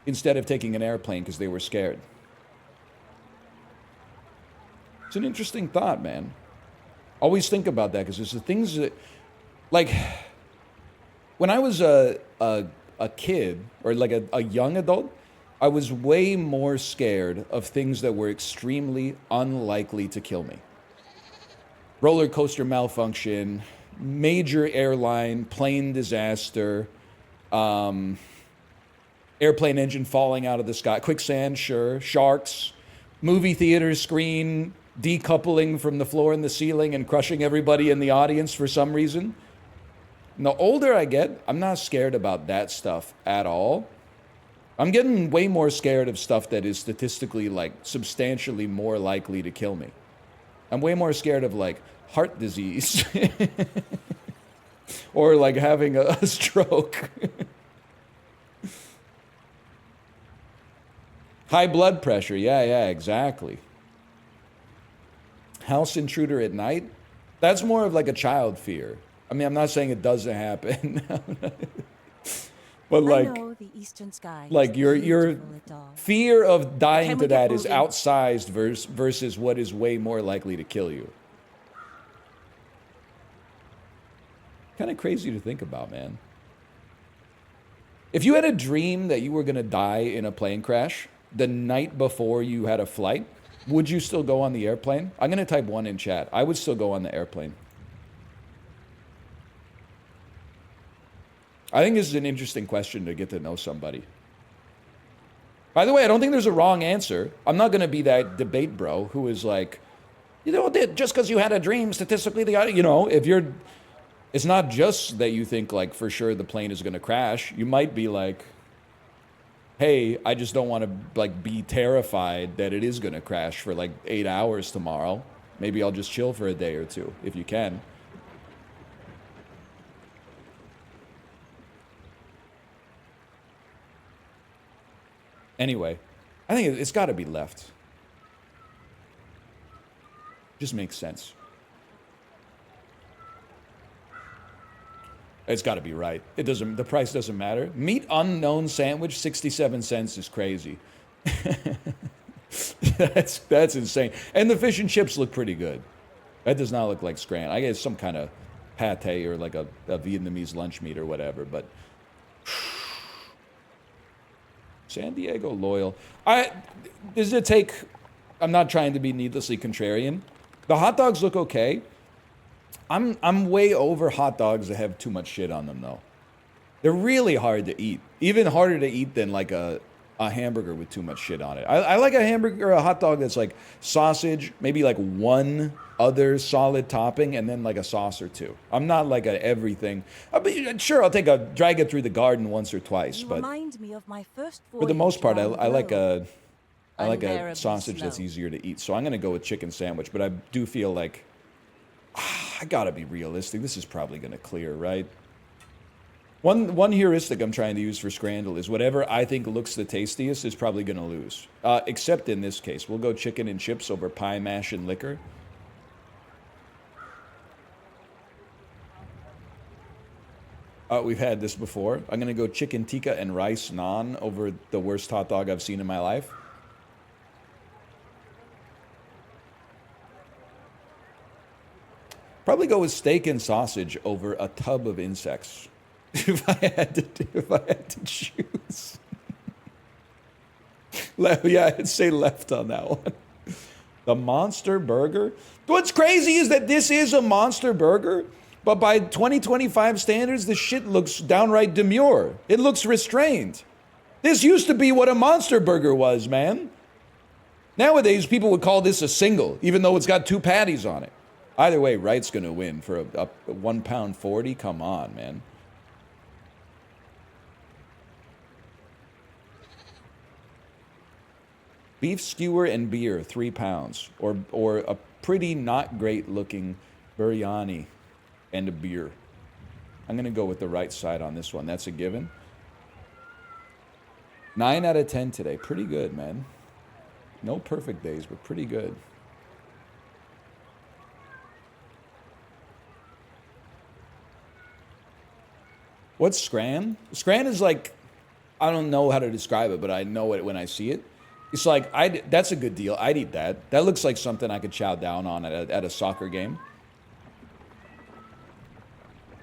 instead of taking an airplane because they were scared. It's an interesting thought, man. Always think about that, because there's the things that, like, when I was a kid, or like a young adult, I was way more scared of things that were extremely unlikely to kill me. Roller coaster malfunction, major airline, plane disaster, airplane engine falling out of the sky, quicksand, sure, sharks, movie theater screen decoupling from the floor and the ceiling and crushing everybody in the audience for some reason. And the older I get, I'm not scared about that stuff at all. I'm getting way more scared of stuff that is statistically, like, substantially more likely to kill me. I'm way more scared of, like, heart disease. Or, like, having a stroke. High blood pressure, yeah, exactly. House intruder at night? That's more of like a child fear. I mean, I'm not saying it doesn't happen. But like, I know the eastern sky like your fear of dying to that is moving? outsized versus what is way more likely to kill you. Kind of crazy to think about, man. If you had a dream that you were going to die in a plane crash the night before you had a flight, would you still go on the airplane? I'm going to type 1 in chat. I would still go on the airplane. I think this is an interesting question to get to know somebody. By the way, I don't think there's a wrong answer. I'm not going to be that debate bro who is like, you know, just because you had a dream, statistically, if you're It's not just that you think like for sure the plane is going to crash. You might be like, hey, I just don't want to like be terrified that it is going to crash for like 8 hours tomorrow. Maybe I'll just chill for a day or two if you can. Anyway, I think it's got to be left. Just makes sense. It's got to be right. It doesn't. The price doesn't matter. Meat unknown sandwich, 67 cents is crazy. that's insane. And the fish and chips look pretty good. That does not look like scran. I guess some kind of pate or like a Vietnamese lunch meat or whatever. But San Diego loyal. Does it take? I'm not trying to be needlessly contrarian. The hot dogs look okay. I'm way over hot dogs that have too much shit on them though. They're really hard to eat. Even harder to eat than like a hamburger with too much shit on it. I like a hamburger or a hot dog that's like sausage, maybe like one other solid topping, and then like a sauce or two. I'm not like a everything. Sure, I'll drag it through the garden once or twice, but remind me of my first for the most part, I like a Unbearably sausage slow. that's easier to eat. So I'm gonna go with chicken sandwich, but I do feel like I gotta be realistic. This is probably gonna clear, right? One heuristic I'm trying to use for Scrandle is whatever I think looks the tastiest is probably gonna lose. Except in this case, we'll go chicken and chips over pie, mash, and liquor. We've had this before. I'm gonna go chicken tikka and rice naan over the worst hot dog I've seen in my life. Probably go with steak and sausage over a tub of insects. If I had to choose. Yeah, I'd say left on that one. The Monster Burger. What's crazy is that this is a Monster Burger, but by 2025 standards, this shit looks downright demure. It looks restrained. This used to be what a Monster Burger was, man. Nowadays, people would call this a single, even though it's got 2 patties on it. Either way, right's gonna win for a £1.40. Come on, man. Beef skewer and beer, 3 pounds, or a pretty not great looking biryani and a beer. I'm gonna go with the right side on this one. That's a given. 9 out of 10 today. Pretty good, man. No perfect days, but pretty good. What's scran? Scran is like, I don't know how to describe it, but I know it when I see it. It's like, that's a good deal. I'd eat that. That looks like something I could chow down on at a soccer game.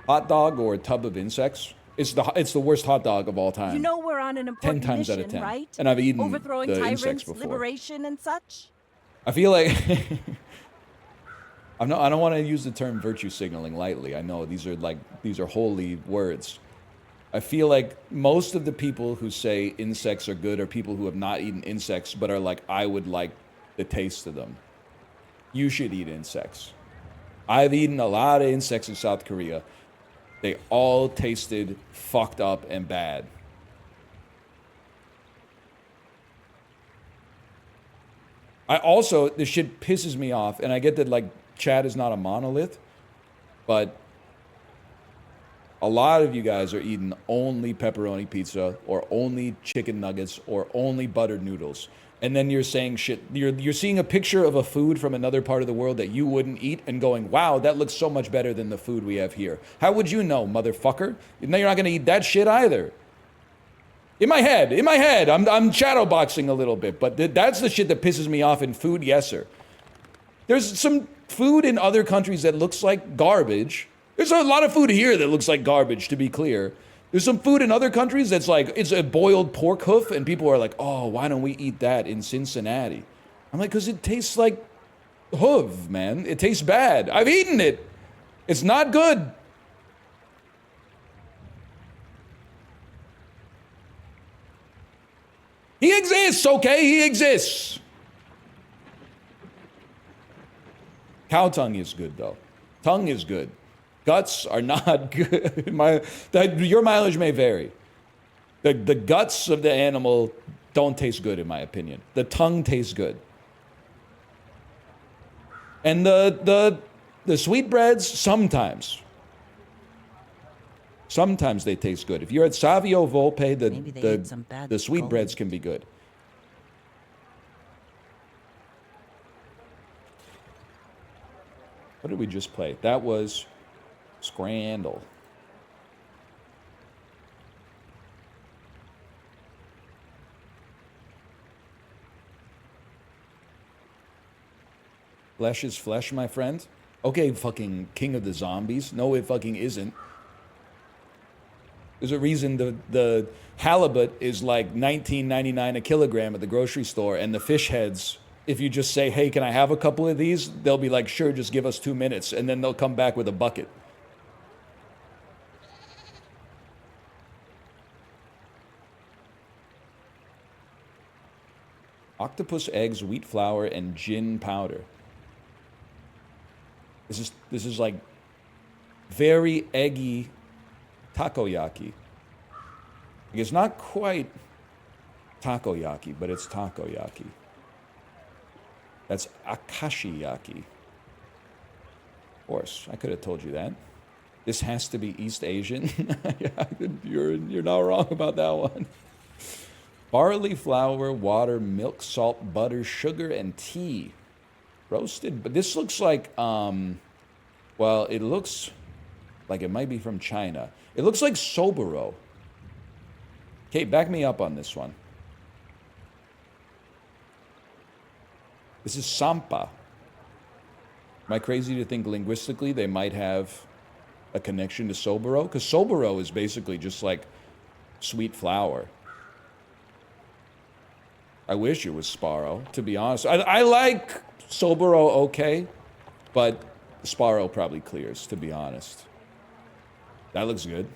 Hot dog or a tub of insects. It's the worst hot dog of all time. You know we're on an 10 important times out mission, of 10. right? And I've eaten Overthrowing the tyrants, insects before. liberation, and such. I feel like I don't want to use the term virtue signaling lightly. I know these are holy words. I feel like most of the people who say insects are good are people who have not eaten insects but are like, I would like the taste of them. You should eat insects. I've eaten a lot of insects in South Korea. They all tasted fucked up and bad. This shit pisses me off, and I get that, like, Chad is not a monolith, but a lot of you guys are eating only pepperoni pizza, or only chicken nuggets, or only buttered noodles. And then you're saying shit, you're seeing a picture of a food from another part of the world that you wouldn't eat and going, wow, that looks so much better than the food we have here. How would you know, motherfucker? No, you're not gonna eat that shit either. In my head, I'm shadowboxing a little bit, but that's the shit that pisses me off in food, yes sir. There's some food in other countries that looks like garbage. There's a lot of food here that looks like garbage, to be clear. There's some food in other countries that's like, it's a boiled pork hoof, and people are like, oh, why don't we eat that in Cincinnati? I'm like, because it tastes like hoof, man. It tastes bad. I've eaten it. It's not good. He exists, okay? He exists. Cow tongue is good, though. Tongue is good. guts are not good. Your mileage may vary. The guts of the animal don't taste good, in my opinion. The tongue tastes good. And the sweetbreads, sometimes. Sometimes they taste good. If you're at Savio Volpe, the sweetbreads can be good. What did we just play? That was Scrandal. Flesh is flesh, my friend. Okay, fucking king of the zombies. No, it fucking isn't. There's a reason the halibut is like $19.99 a kilogram at the grocery store, and the fish heads, if you just say, hey, can I have a couple of these? They'll be like, sure, just give us 2 minutes, and then they'll come back with a bucket. Octopus eggs, wheat flour, and gin powder. This is like very eggy takoyaki. It's not quite takoyaki, but it's takoyaki. That's akashiyaki. Of course, I could have told you that. This has to be East Asian. Yeah, you're not wrong about that one. Barley flour, water, milk, salt, butter, sugar, and tea. Roasted, but this looks like, well, it looks like it might be from China. It looks like Soboro. Okay, back me up on this one. This is Sampa. Am I crazy to think linguistically they might have a connection to Soboro? Because Soboro is basically just like sweet flour. I wish it was Sparrow, to be honest. I like Soboro okay, but Sparrow probably clears, to be honest. That looks good.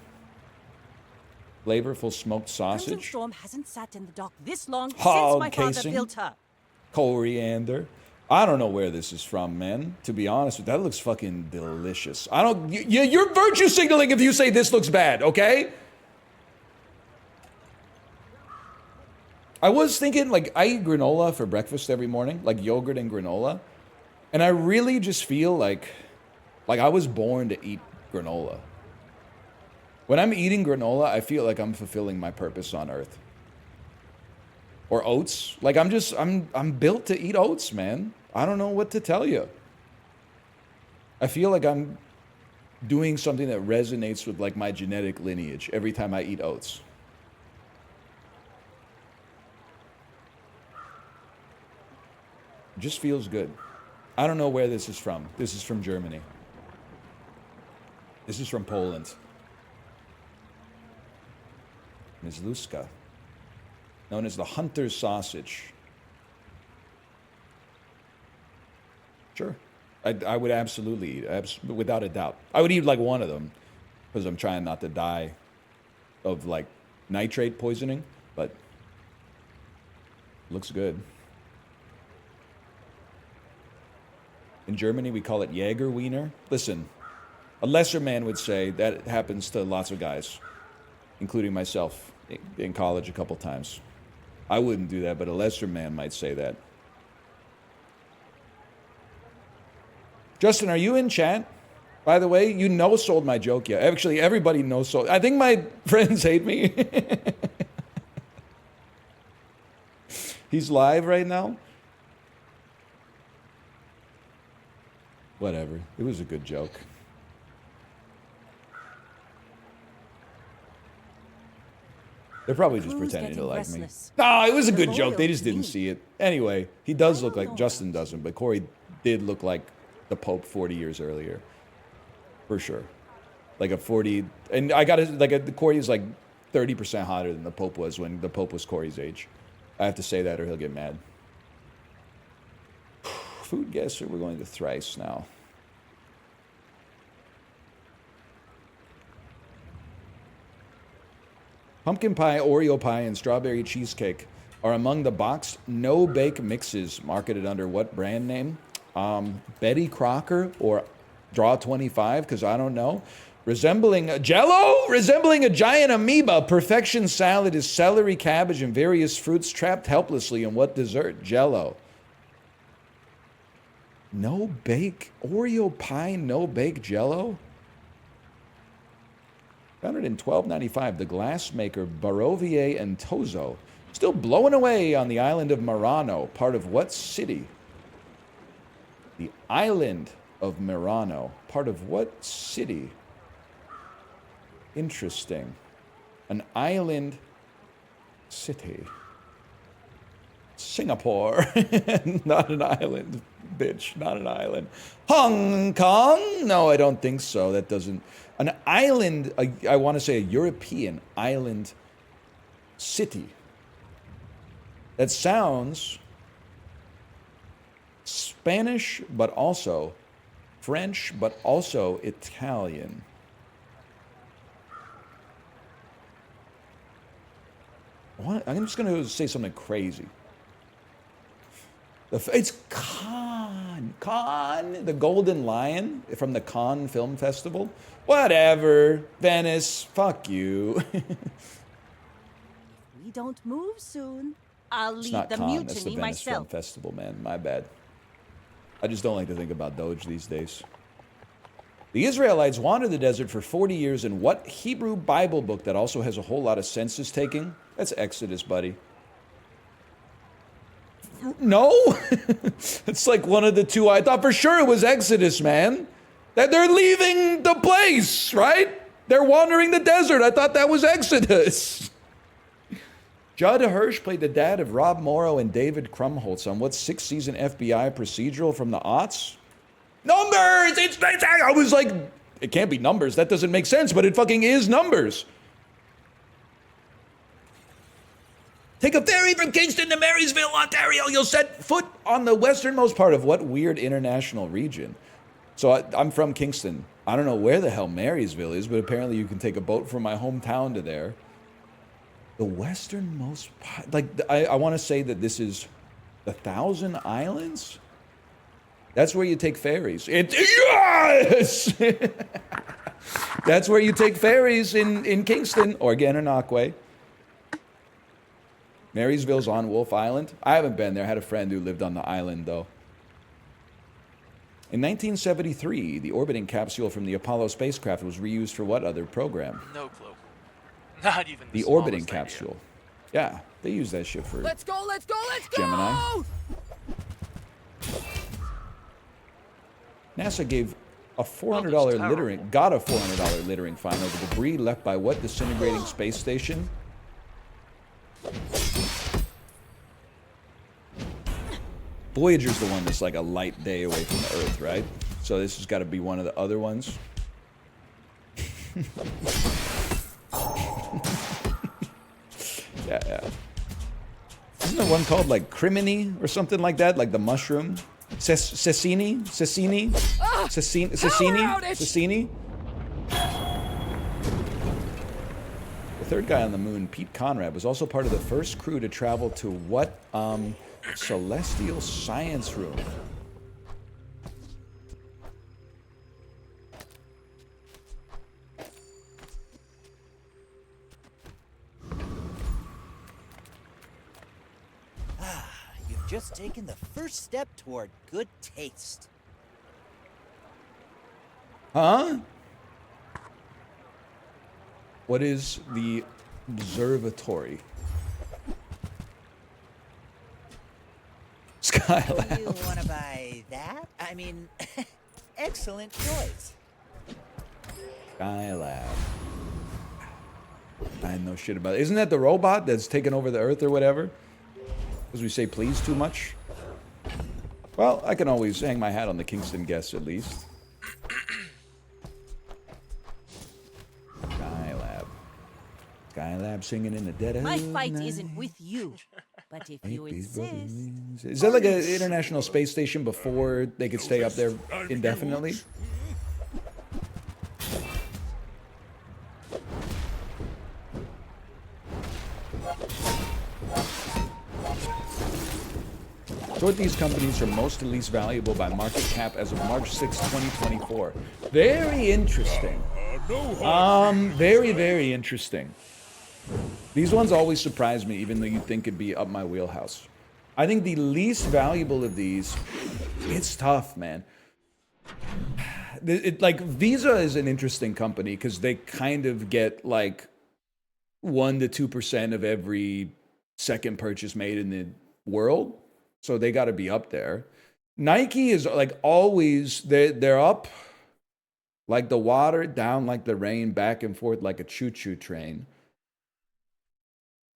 Flavorful smoked Crimson sausage. Storm hasn't sat in the dock this long Hog since my father casing. built her. Coriander. I don't know where this is from, man. To be honest with you, that looks fucking delicious. You're virtue signaling if you say this looks bad, okay? I was thinking, like, I eat granola for breakfast every morning, like yogurt and granola. And I really just feel like I was born to eat granola. When I'm eating granola, I feel like I'm fulfilling my purpose on earth. Or oats. Like, I'm built to eat oats, man. I don't know what to tell you. I feel like I'm doing something that resonates with, like, my genetic lineage every time I eat oats. It just feels good. I don't know where this is from. This is from Germany. This is from Poland. Mizluska. Known as the hunter's sausage. Sure. I would absolutely eat, without a doubt. I would eat like one of them, because I'm trying not to die of like nitrate poisoning, but looks good. In Germany, we call it Jäger Wiener. Listen, a lesser man would say that happens to lots of guys, including myself in college a couple times. I wouldn't do that, but a lesser man might say that. Justin, are you in chat? By the way, you no-sold my joke yet. Actually, everybody no-sold. I think my friends hate me. He's live right now. Whatever. It was a good joke. They're probably just pretending to like me. No, it was a good joke. They just didn't see it. Anyway, he does look like, Justin doesn't, but Corey did look like the Pope 40 years earlier. For sure. Like a 40, and I got it, like Corey is like 30% hotter than the Pope was when the Pope was Corey's age. I have to say that or he'll get mad. Food guesser, we're going to thrice now. Pumpkin pie, Oreo pie, and strawberry cheesecake are among the boxed no-bake mixes marketed under what brand name? Betty Crocker or Draw 25, because I don't know. Resembling a Jello? Resembling a giant amoeba. Perfection salad is celery, cabbage, and various fruits trapped helplessly in what dessert? Jello. No bake Oreo pie, no bake Jello? Founded in 1295, the glassmaker Barovier and Tozo, still blowing away on the island of Murano, part of what city? The island of Murano, part of what city? Interesting. An island city. Singapore. Not an island, bitch. Not an island. Hong Kong? No, I don't think so. That doesn't... An island, I want to say a European island city. That sounds Spanish, but also French, but also Italian. I'm just going to say something crazy. It's Cannes. Cannes, the Golden Lion from the Cannes Film Festival. Whatever. Venice, fuck you. If we don't move soon, I'll It's lead not the Cannes, that's the mutiny Venice Film myself. Festival, man. My bad. I just don't like to think about Doge these days. The Israelites wandered the desert for 40 years in what Hebrew Bible book that also has a whole lot of census taking? That's Exodus, buddy. No? It's like one of the two. I thought for sure it was Exodus, man. That they're leaving the place, right? They're wandering the desert. I thought that was Exodus. Judd Hirsch played the dad of Rob Morrow and David Krumholtz on what six-season FBI procedural from the aughts? Numbers! I was like, it can't be Numbers. That doesn't make sense, but it fucking is Numbers. Take a ferry from Kingston to Marysville, Ontario. You'll set foot on the westernmost part of what weird international region? So I'm from Kingston. I don't know where the hell Marysville is, but apparently you can take a boat from my hometown to there. The westernmost part, like, I want to say that this is the Thousand Islands? That's where you take ferries. Yes! That's where you take ferries in Kingston or Gananoque. Marysville's on Wolf Island. I haven't been there. I had a friend who lived on the island, though. In 1973, the orbiting capsule from the Apollo spacecraft was reused for what other program? No clue. Not even The orbiting capsule. Yeah, they use that shit for Let's go, let's go, let's go! Gemini. NASA gave a $400 littering, got a $400 littering fine over debris left by what disintegrating space station? Voyager's the one that's like a light day away from the Earth, right? So this has got to be one of the other ones. Yeah. Isn't there one called like crimini or something like that? Like the mushroom? Cecini? The third guy on the moon, Pete Conrad, was also part of the first crew to travel to what celestial science room? You've just taken the first step toward good taste. Huh? What is the observatory? Skylab. You want to buy that? I mean, excellent choice. Skylab. I know shit about it. Isn't that the robot that's taken over the Earth or whatever? Because we say please too much? Well, I can always hang my hat on the Kingston guests at least. Skylab. Skylab singing in the dead of My fight night. isn't with you, but if you insist. Is that like an international space station before they could stay up there indefinitely? Sort these companies from most to least valuable by market cap as of March 6, 2024. Very interesting. Very, very interesting. These ones always surprise me, even though you'd think it'd be up my wheelhouse. I think the least valuable of these, it's tough, man. Like, Visa is an interesting company because they kind of get like 1 to 2% of every second purchase made in the world. So they got to be up there. Nike is like always, they're up like the water, down like the rain, back and forth like a choo-choo train.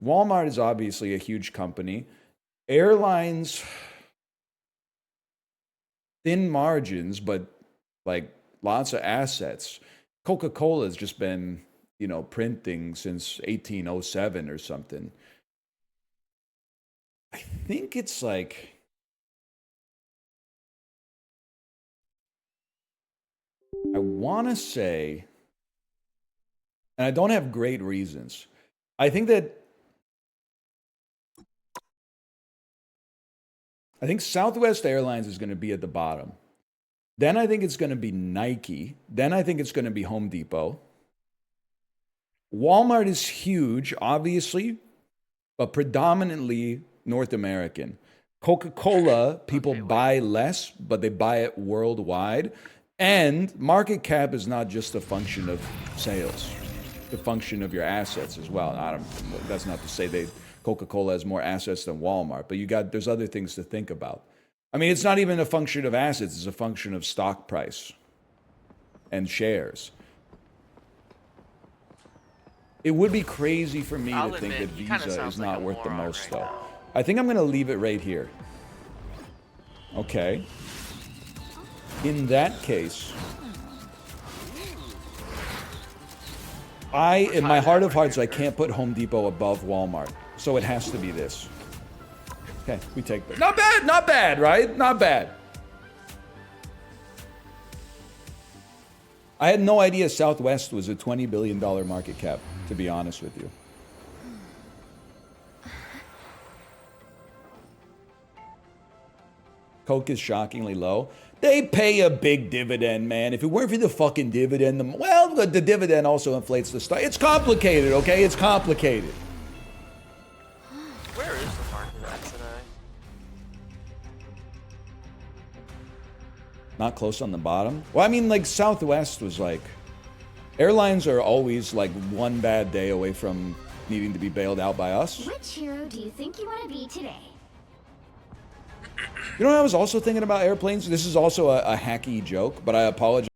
Walmart is obviously a huge company. Airlines, thin margins, but like lots of assets. Coca-Cola has just been, you know, printing since 1807 or something. I think it's like, I want to say, and I don't have great reasons. I think Southwest Airlines is going to be at the bottom. Then I think it's going to be Nike. Then I think it's going to be Home Depot. Walmart is huge, obviously, but predominantly North American. Coca-Cola, people buy less, but they buy it worldwide. And market cap is not just a function of sales, it's a function of your assets as well. That's not to say Coca-Cola has more assets than Walmart, but there's other things to think about. I mean, it's not even a function of assets, it's a function of stock price and shares. It would be crazy for me to think that Visa is not worth the most, though. I think I'm going to leave it right here. Okay. In that case, in my heart of hearts, I can't put Home Depot above Walmart. So it has to be this. Okay, we take that. Not bad, right? Not bad. I had no idea Southwest was a $20 billion market cap, to be honest with you. Coke is shockingly low. They pay a big dividend, man. If it weren't for the fucking dividend, the dividend also inflates the stock. It's complicated, okay? It's complicated. Where is the market at today? Not close on the bottom? Well, I mean, like, Southwest was like... Airlines are always, like, one bad day away from needing to be bailed out by us. Which hero do you think you want to be today? You know what I was also thinking about airplanes? This is also a hacky joke, but I apologize.